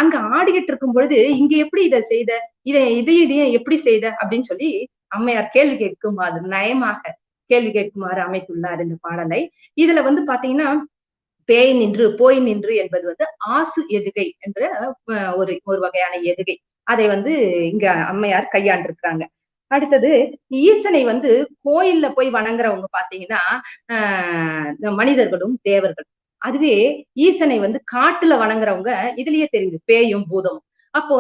அங்க ஆடிக்கிட்டு இருக்கும் பொழுது இங்க எப்படி இதை செய்த, இதையும் எப்படி செய்த அப்படின்னு சொல்லி அம்மையார் கேள்வி கேட்குமாறு, நயமாக கேள்வி கேட்குமாறு அமைத்துள்ளார் இந்த பாடலை. இதுல பாத்தீங்கன்னா பேய் நின்று போய் நின்று என்பது ஆசு எதுகை என்ற ஒரு வகையான எதுகை. அதை இங்க அம்மையார் கையாண்டிருக்கிறாங்க. அடுத்தது, ஈசனை கோயில்ல போய் வணங்குறவங்க பாத்தீங்கன்னா மனிதர்களும் தேவர்கள். அதுவே ஈசனை காட்டுல வணங்குறவங்க இதுலயே தெரியுது, பேயும் பூதமும். அப்போ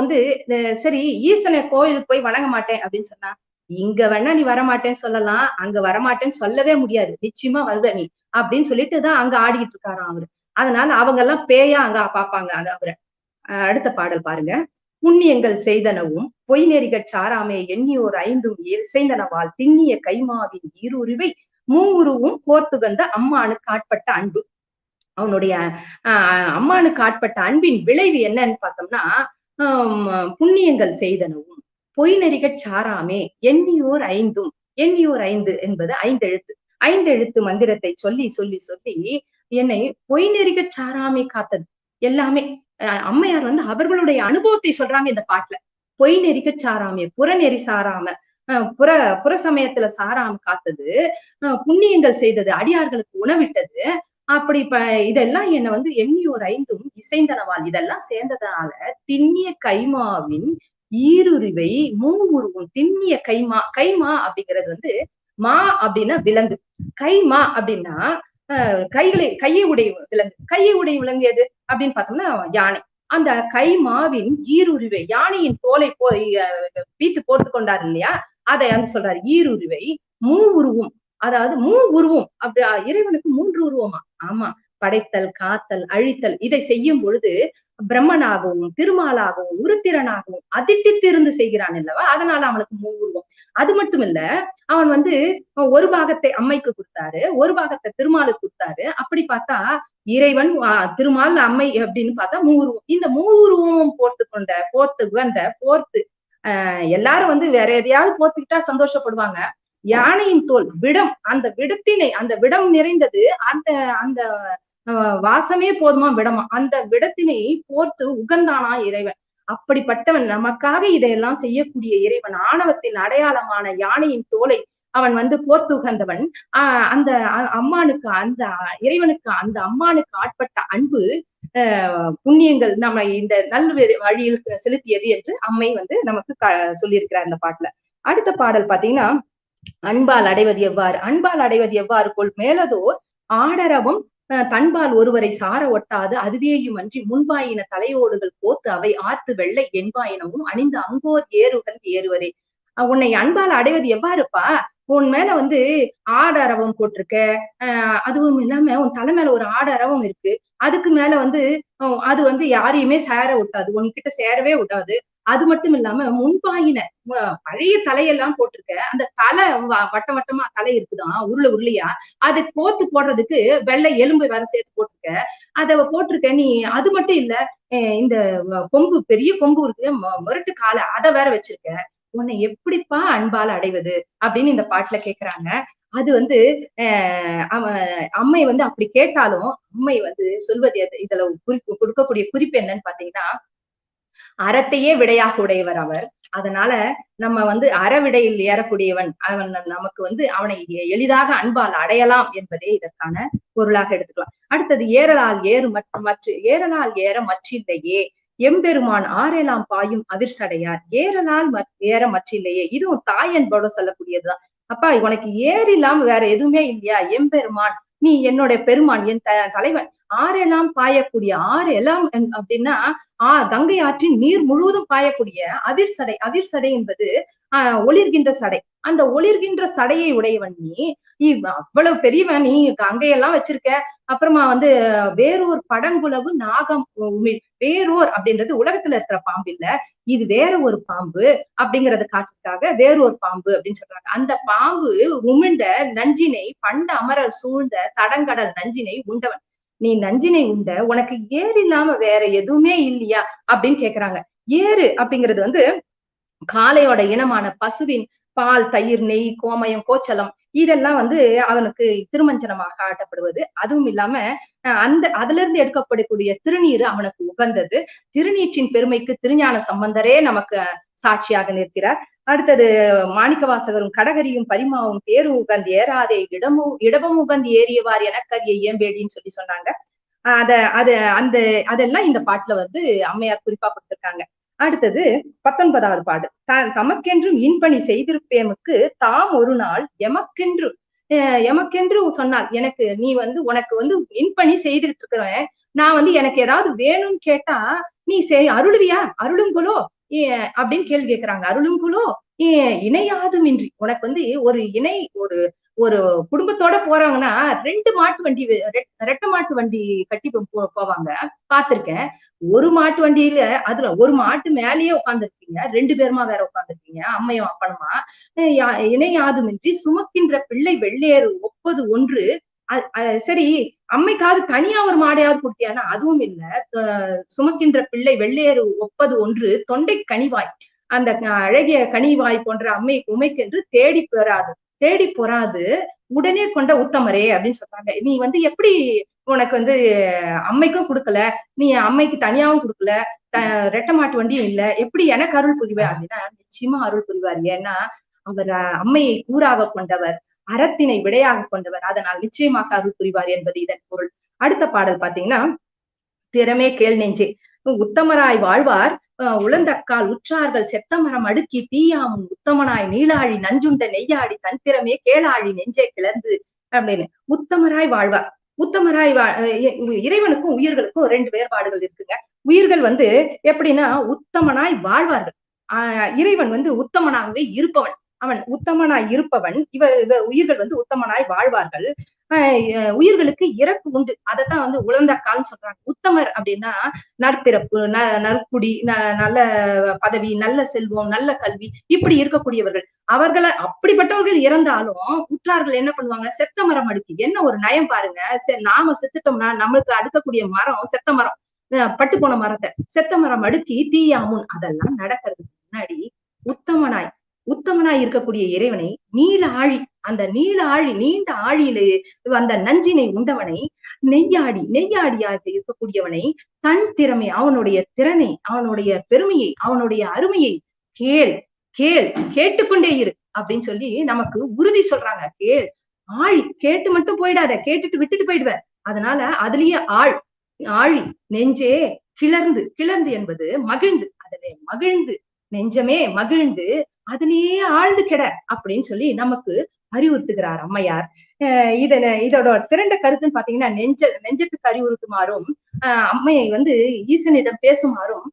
சரி, ஈசனை கோயிலுக்கு போய் வணங்க மாட்டேன் அப்படின்னு சொன்னா, இங்க வேணா நீ வரமாட்டேன்னு சொல்லலாம், அங்க வரமாட்டேன்னு சொல்லவே முடியாது, நிச்சயமா வருவ நீ அப்படின்னு சொல்லிட்டுதான் அங்க ஆடிக்கிட்டு இருக்காராம் அவரு. அதனால அவங்க எல்லாம் பேயா அங்க பாப்பாங்க அது அவரை. அடுத்த பாடல் பாருங்க. புண்ணியங்கள் செய்தனவும் பொய் நெறிகட் சாராமே எண்ணியோர் ஐந்தும் இசைந்தனவால் திண்ணிய கைமாவின் ஈருருவை மூவுருவும் கோர்த்துகந்த அம்மானுக்கு ஆட்பட்ட அன்பு. அவனுடைய அம்மானுக்கு ஆட்பட்ட அன்பின் விளைவு என்னன்னு பார்த்தோம்னா, புண்ணியங்கள் செய்தனவும் பொய் நெறிகட் சாராமே எண்ணியோர் ஐந்தும். எண்ணியோர் ஐந்து என்பது 5 எழுத்து. 5 எழுத்து மந்திரத்தை சொல்லி சொல்லி சொல்லி என்னை பொய் நெறிகட் சாராமே காத்தது எல்லாமே. அம்மையார் அவர்களுடைய அனுபவத்தை சொல்றாங்க இந்த பாட்டுல. பொய் நெறிகட் சாராமே, புறநெறி சாராம, புற சமயத்துல சாராம காத்தது, புண்ணியங்கள் செய்தது, அடியார்களுக்கு உணவிட்டது. அப்படி இதெல்லாம் என்ன எண்ணியோர் ஐந்தும் இசைந்தனவால், இதெல்லாம் சேர்ந்ததுனால திண்ணிய கைமாவின் ஈருருவை மூவுருவும். திண்ணிய கைமா, கைமா அப்படிங்கிறது மா அப்படின்னா விலங்கு, கைமா அப்படின்னா கையை உடைய விலங்கு. கையை உடைய விலங்கு எது அப்படின்னு பார்த்தோம்னா யானை. அந்த கைமாவின் ஈருருவை, யானையின் தோலை போய் வீட்டு போட்டு கொண்டாரு இல்லையா, அதை சொல்றாரு. ஈருருவை மூவுருவும், அதாவது உருவம். அப்படி இறைவனுக்கு 3 உருவமா? ஆமா, படைத்தல், காத்தல், அழித்தல். இதை செய்யும் பொழுது பிரம்மனாகவும் திருமாலாகவும் உருத்திரனாகவும் அதிட்டித்திருந்து செய்கிறான் அல்லவா, அதனால அவனுக்கு 3 உருவம். அது மட்டும் இல்ல, அவன் ஒரு பாகத்தை அம்மைக்கு கொடுத்தாரு, ஒரு பாகத்தை திருமாலுக்கு கொடுத்தாரு. அப்படி பார்த்தா இறைவன், திருமால், அம்மை அப்படின்னு பார்த்தா 3 உருவம். இந்த 3 உருவமும் போர்த்து எல்லாரும் வேற எதையாவது போர்த்துக்கிட்டா சந்தோஷப்படுவாங்க. யானையின் தோல் விடம், அந்த விடத்தினை, அந்த விடம் நிறைந்தது, அந்த அந்த வாசமே போதுமா விடமா, அந்த விடத்தினை போர்த்து உகந்தானா இறைவன். அப்படிப்பட்டவன், நமக்காக இதையெல்லாம் செய்யக்கூடிய இறைவன், ஆணவத்தின் அடையாளமான யானையின் தோலை அவன் போர்த்து உகந்தவன். அந்த அம்மானுக்கு, அந்த இறைவனுக்கு, அந்த அம்மானுக்கு ஆட்பட்ட அன்பு, புண்ணியங்கள் நம்ம இந்த நல் வழியில் செலுத்தியது என்று அம்மை நமக்கு சொல்லியிருக்கிறார் இந்த பாட்டுல. அடுத்த பாடல் பாத்தீங்கன்னா, அன்பால் அடைவது எவ்வாறு. அன்பால் அடைவது எவ்வாறு கொள் மேலதோர் ஆடரவும் தன்பால் ஒருவரை சார ஒட்டாது அதுவேயும் அன்றி முன்பாயின தலையோடுகள் போத்து அவை ஆத்து வெள்ளை என்பாயினவும் அணிந்த அங்கோர் ஏறுகள் ஏறுவதே. உன்னை அன்பால் அடைவது எவ்வாறுப்பா? உன் மேல ஆடரவம் போட்டிருக்க, அதுவும் இல்லாம உன் தலை மேல ஒரு ஆடரவம் இருக்கு. அதுக்கு மேல அது யாரையுமே சேர விட்டாது, உன்கிட்ட சேரவே விடாது. அது மட்டும் இல்லாம முன்பாயின பழைய தலையெல்லாம் போட்டிருக்க, அந்த தலை வட்ட வட்டமா தலை இருக்குதான், உருளையா, அது கோத்து போடுறதுக்கு வெள்ளை எலும்பு வேற சேர்த்து போட்டிருக்க, அதை போட்டிருக்க நீ. அது மட்டும் இல்ல, இந்த கொம்பு பெரிய கொம்பு இருக்கு, முரட்டு காலை அதை வேற வச்சிருக்க, உன்னை எப்படிப்பா அன்பால அடைவது அப்படின்னு இந்த பாட்டுல கேக்குறாங்க. அது வந்து அவன் அம்மை வந்து அப்படி கேட்டாலும் அம்மை வந்து சொல்வது இதுல குறிப்பு கொடுக்கக்கூடிய குறிப்பு என்னன்னு பாத்தீங்கன்னா, அறத்தையே விடையாக உடையவர் அவர். அதனால நம்ம வந்து அறவிடையில் ஏறக்கூடியவன் அவன், நமக்கு வந்து அவனை எளிதாக அன்பால் அடையலாம் என்பதே இதற்கான பொருளாக எடுத்துக்கலாம். அடுத்தது ஏறலால் ஏறு ஏறலால் ஏற மற்றில்லையே எம்பெருமான் ஆறெல்லாம் பாயும் அவிர்சடையார். ஏறலால் ஏற மற்றில்லையே, இதுவும் தாய் அன்போட சொல்லக்கூடியதுதான். அப்பா உனக்கு ஏறு இல்லாம வேற எதுவுமே இல்லையா எம்பெருமான், நீ என்னோட பெருமான், என் தலைவன். ஆறெல்லாம் பாயக்கூடிய, ஆறு எல்லாம் அப்படின்னா கங்கை ஆற்றின் நீர் முழுவதும் பாயக்கூடிய அவிர்சடை. அவிர்சடை என்பது ஒளிர்கின்ற சடை. அந்த ஒளிர்கின்ற சடையை உடையவன் நீ அவ்வளவு பெரியவன், நீ கங்கையெல்லாம் வச்சிருக்க. அப்புறமா வந்து வேறொரு படங்குளவு நாகம் உமிழ். வேறோர் அப்படின்றது உலகத்துல இருக்கிற பாம்பு இல்ல, இது வேற ஒரு பாம்பு அப்படிங்கறது காட்டுறதுக்காக வேறொரு பாம்பு அப்படின்னு சொல்றாங்க. அந்த பாம்பு உமிழ்ந்த நஞ்சினை பண்ட அமரர் சூழ்ந்த தடங்கடல் நஞ்சினை உண்டவன். நீ நஞ்சினை உண்ட, உனக்கு ஏறு இல்லாம வேற எதுவுமே இல்லையா அப்படின்னு கேக்குறாங்க. ஏறு அப்படிங்கிறது வந்து காளையோட இனமான பசுவின் பால், தயிர், நெய், கோமயம், கோச்சலம் இதெல்லாம் வந்து அவனுக்கு திருமஞ்சனமாக ஆட்டப்படுவது. அதுவும் இல்லாம அதுல இருந்து எடுக்கப்படக்கூடிய திருநீர் அவனுக்கு உகந்தது. திருநீற்றின் பெருமைக்கு திருஞான சம்பந்தரே நமக்கு சாட்சியாக நிற்கிறார். அடுத்தது மாணிக்கவாசகரும் கடகரியும் பரிமாவும் தேரு உகந்து ஏறாதே இடமும் உகந்து ஏறியவார் எனக்கரிய இயம்பேடின்னு சொல்லி சொன்னாங்க. அதெல்லாம் இந்த பாட்டுல வந்து அம்மையார் குறிப்பா கொடுத்திருக்காங்க. அடுத்தது 19வது பாடு. தமக்கென்றும் இன்பணி செய்திருப்பேமுக்கு தாம் ஒரு நாள் எமக்கென்று சொன்னால், எனக்கு நீ வந்து உனக்கு வந்து இன்பணி செய்துட்டு இருக்கிறேன், நான் வந்து எனக்கு ஏதாவது வேணும்னு கேட்டா நீ அருளுவியா, அருளுங்குலோ அப்படின்னு கேள்வி கேட்கிறாங்க. அருளுங்குலோ இணையாதும் இன்றி, உனக்கு வந்து ஒரு இணை ஒரு குடும்பத்தோட போறாங்கன்னா 2 மாட்டு வண்டி, ரெட்டை மாட்டு வண்டி கட்டி போவாங்க, பார்த்திருக்கேன். ஒரு மாட்டு வண்டியில அதுல ஒரு மாட்டு மேலேயே உட்கார்ந்துருக்கீங்க, 2 பேருமா வேற உட்கார்ந்துருக்கீங்க, அம்மையும் அப்பனுமா. இணையாதுமின்றி சுமக்கின்ற பிள்ளை வெள்ளேறு ஒப்பது ஒன்று. சரி, அம்மைக்காவது தனியா ஒரு மாடையாவது கொடுத்தியானா அதுவும் இல்ல. சுமக்கின்ற பிள்ளை வெள்ளேறு ஒப்பது ஒன்று தொண்டை கனிவாய், அந்த அழகிய கனிவாய் போன்ற அம்மை உமைக்கென்று தேடி பொறாது உடனே கொண்ட உத்தமரே அப்படின்னு சொல்றாங்க. நீ வந்து எப்படி உனக்கு வந்து அம்மைக்கும் கொடுக்கல, நீ அம்மைக்கு தனியாவும் கொடுக்கல, ரெட்டை மாட்டு வண்டியும் இல்ல, எப்படி எனக்கு அருள் புரிவார் அப்படின்னா நிச்சயமா அருள் புரிவார். ஏன்னா அவர் அம்மையை கூறாக கொண்டவர், அறத்தினை விடையாக கொண்டவர், அதனால் நிச்சயமாக அருள் புரிவார் என்பது இதன் பொருள். அடுத்த பாடல் பாத்தீங்கன்னா, திறமே கேள் நெஞ்சே உத்தமராய் வாழ்வார் உளந்தக்கால் உற்றார்கள் செத்தமரம் அடுக்கி தீயாமும் உத்தமனாய் நீளாழி நஞ்சுண்ட நெய்யாடி தன் திறமே கேளாழி நெஞ்சே கிளர்ந்து அப்படின்னு. உத்தமராய் வாழ்வார். உத்தமராய் இறைவனுக்கும் உயிர்களுக்கும் 2 வேறுபாடுகள் இருக்குங்க. உயிர்கள் வந்து எப்படின்னா உத்தமனாய் வாழ்வார்கள், இறைவன் வந்து உத்தமனாகவே இருப்பவன். அவன் உத்தமனாய் இருப்பவன். உயிர்கள் வந்து உத்தமனாய் வாழ்வார்கள். உயிர்களுக்கு இறப்பு உண்டு, அதைத்தான் வந்து உளந்தக்கால்னு சொல்றாங்க. உத்தமர் அப்படின்னா நற்பிறப்பு, நற்குடி, நல்ல பதவி, நல்ல செல்வம், நல்ல கல்வி இப்படி இருக்கக்கூடியவர்கள். அவர்களை அப்படிப்பட்டவர்கள் இறந்தாலும் உற்றார்கள் என்ன பண்ணுவாங்க, செத்த மரம் அடுக்கி. என்ன ஒரு நயம் பாருங்க, நாம செத்துட்டோம்னா நம்மளுக்கு அடுக்கக்கூடிய மரம் செத்த மரம், பட்டு போன மரத்தை செத்த மரம் அடுக்கி தீயாமுன். அதெல்லாம் நடக்கிறதுக்கு முன்னாடி உத்தமனாய் இருக்கக்கூடிய இறைவனை நீல ஆழி, அந்த நீல ஆழி நீண்ட ஆழியிலே அந்த நஞ்சினை உண்டவனை, நெய்யாடியாக இருக்கக்கூடியவனை, தன் திறமை, அவனுடைய திறனை, அவனுடைய பெருமையை, அவனுடைய அருமையை கேட்டுக்கொண்டே இரு அப்படின்னு சொல்லி நமக்கு உறுதி சொல்றாங்க. ஆழி கேட்டு மட்டும் போயிடாத, கேட்டுட்டு விட்டுட்டு போயிடுவ. அதனால அதுலயே ஆழி நெஞ்சே கிளர்ந்து என்பது மகிழ்ந்து, அதிலே மகிழ்ந்து, நெஞ்சமே மகிழ்ந்து அதிலேயே ஆழ்ந்து கிட அப்படின்னு சொல்லி நமக்கு அறிவுறுத்துகிறார் அம்மையார். இதோட திரண்ட கருத்துன்னு பாத்தீங்கன்னா, நெஞ்சத்துக்கு அறிவுறுத்துமாறும், அம்மையை வந்து ஈசனிடம் பேசுமாறும்,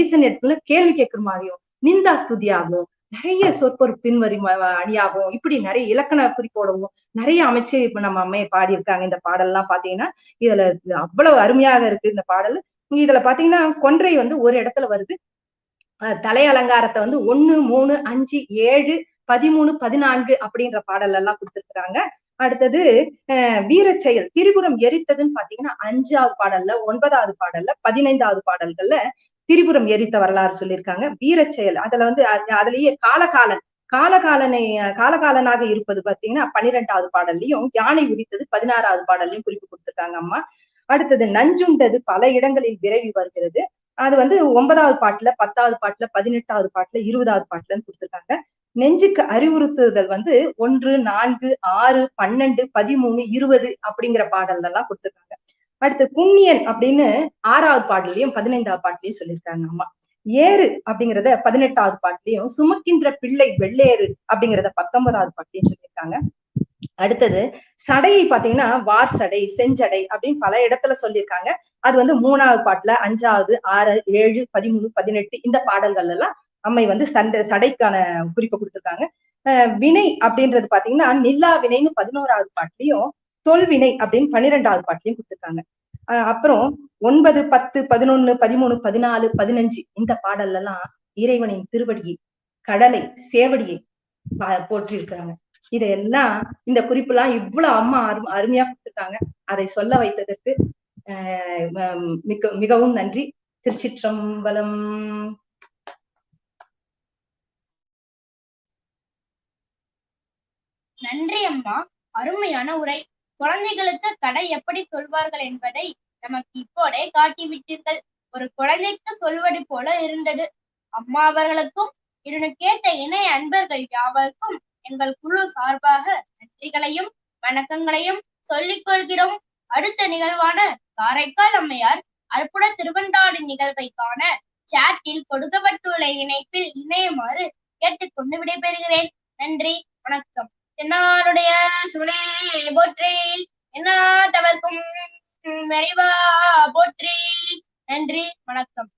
ஈசனிடத்துல கேள்வி கேட்கிற மாதிரியும், நிந்தா ஸ்துதியாகவும், நிறைய சொற்பொரு பின்வரி அணியாகவும், இப்படி நிறைய இலக்கண குறிப்போடவும் நிறைய அமைச்சு இப்ப நம்ம அம்மையை பாடியிருக்காங்க. இந்த பாடல்லாம் பாத்தீங்கன்னா இதுல அவ்வளவு அருமையாக இருக்கு இந்த பாடல். இதுல பாத்தீங்கன்னா கொன்றை வந்து ஒரு இடத்துல வருது, தலை அலங்காரத்தை வந்து 1, 3, 5, 7, 13, 14 அப்படின்ற பாடல் எல்லாம் கொடுத்திருக்கிறாங்க. அடுத்தது வீரச் செயல் திரிபுரம் எரித்ததுன்னு பாத்தீங்கன்னா 5வது பாடல்ல, 9வது பாடல்ல, 15வது பாடல்கள்ல திரிபுரம் எரித்த வரலாறு சொல்லியிருக்காங்க. வீரச் செயல் அதுல வந்து அதுலயே காலகாலனை காலகாலனாக இருப்பது பாத்தீங்கன்னா 12வது பாடல்லையும், யானை உரித்தது 16வது பாடல்லையும் குறிப்பு கொடுத்திருக்காங்க அம்மா. அடுத்தது நஞ்சுண்டது பல இடங்களில் விரைவி வருகிறது. அது வந்து 9வது பாட்டுல, 10வது பாட்டுல, 18வது பாட்டுல, 20வது பாட்டுலன்னு கொடுத்திருக்காங்க. நெஞ்சுக்கு அறிவுறுத்துதல் வந்து 1, 4, 6, 12, 13, 20 அப்படிங்கிற பாடல்ல எல்லாம் கொடுத்திருக்காங்க. அடுத்து புண்ணியன் அப்படின்னு 6வது பாடலையும் 15வது பாட்டுலயும் சொல்லியிருக்காங்க அம்மா. ஏறு அப்படிங்கிறத 18வது பாட்டுலயும், சுமக்கின்ற பிள்ளை வெள்ளேறு அப்படிங்கிறத 19வது பாட்டுலயும் சொல்லியிருக்காங்க. அடுத்தது சடையை பாத்தீங்கன்னா வார் சடை, செஞ்சடை அப்படின்னு பல இடத்துல சொல்லியிருக்காங்க. அது வந்து 3வது பாட்டுல, 5வது, 6, 7, 13, 18 இந்த பாடல்கள் எல்லாம் அம்மை வந்து சடைக்கான குறிப்பை கொடுத்திருக்காங்க. வினை அப்படின்றது பாத்தீங்கன்னா நில்லா வினைன்னு 11வது பாட்டுலயும், தொல்வினை அப்படின்னு 12வது பாட்டுலயும் கொடுத்திருக்காங்க. அப்புறம் 9, 10, 11, 13, 14, 15 இந்த பாடல்ல எல்லாம் இறைவனின் திருவடியை, கடலை, சேவடியை போற்றி இருக்கிறாங்க. இதையெல்லாம் இந்த குறிப்பெல்லாம் இவ்வளவு அம்மா அருமையா கொடுத்திருக்காங்க. அதை சொல்ல வைத்ததற்கு மிகவும் நன்றி. திருச்சிற்றம்பலம். நன்றி அம்மா, அருமையான உரை. குழந்தைகளுக்கு கதை எப்படி சொல்வார்கள் என்பதை நமக்கு இப்போதே காட்டிவிட்டீர்கள். ஒரு குழந்தைக்கு சொல்வது போல இருந்தது. அம்மா அவர்களுக்கும் இதனை கேட்ட இணைய அன்பர்கள் யாவருக்கும் எங்கள் குழு சார்பாக நன்றிகளையும் வணக்கங்களையும் சொல்லிக் கொள்கிறோம். அடுத்த நிகழ்வான காரைக்கால் அம்மையார் அற்புத திருவெண்டாடு நிகழ்வை காண சாட்டில் கொடுக்கப்பட்டுள்ள இணைப்பில் இணையுமாறு கேட்டுக்கொண்டு விடைபெறுகிறேன். நன்றி, வணக்கம். என்னாருடைய சுனே போற்றி, என்ன தவறுக்கும் நிறைவா போற்றி. நன்றி, வணக்கம்.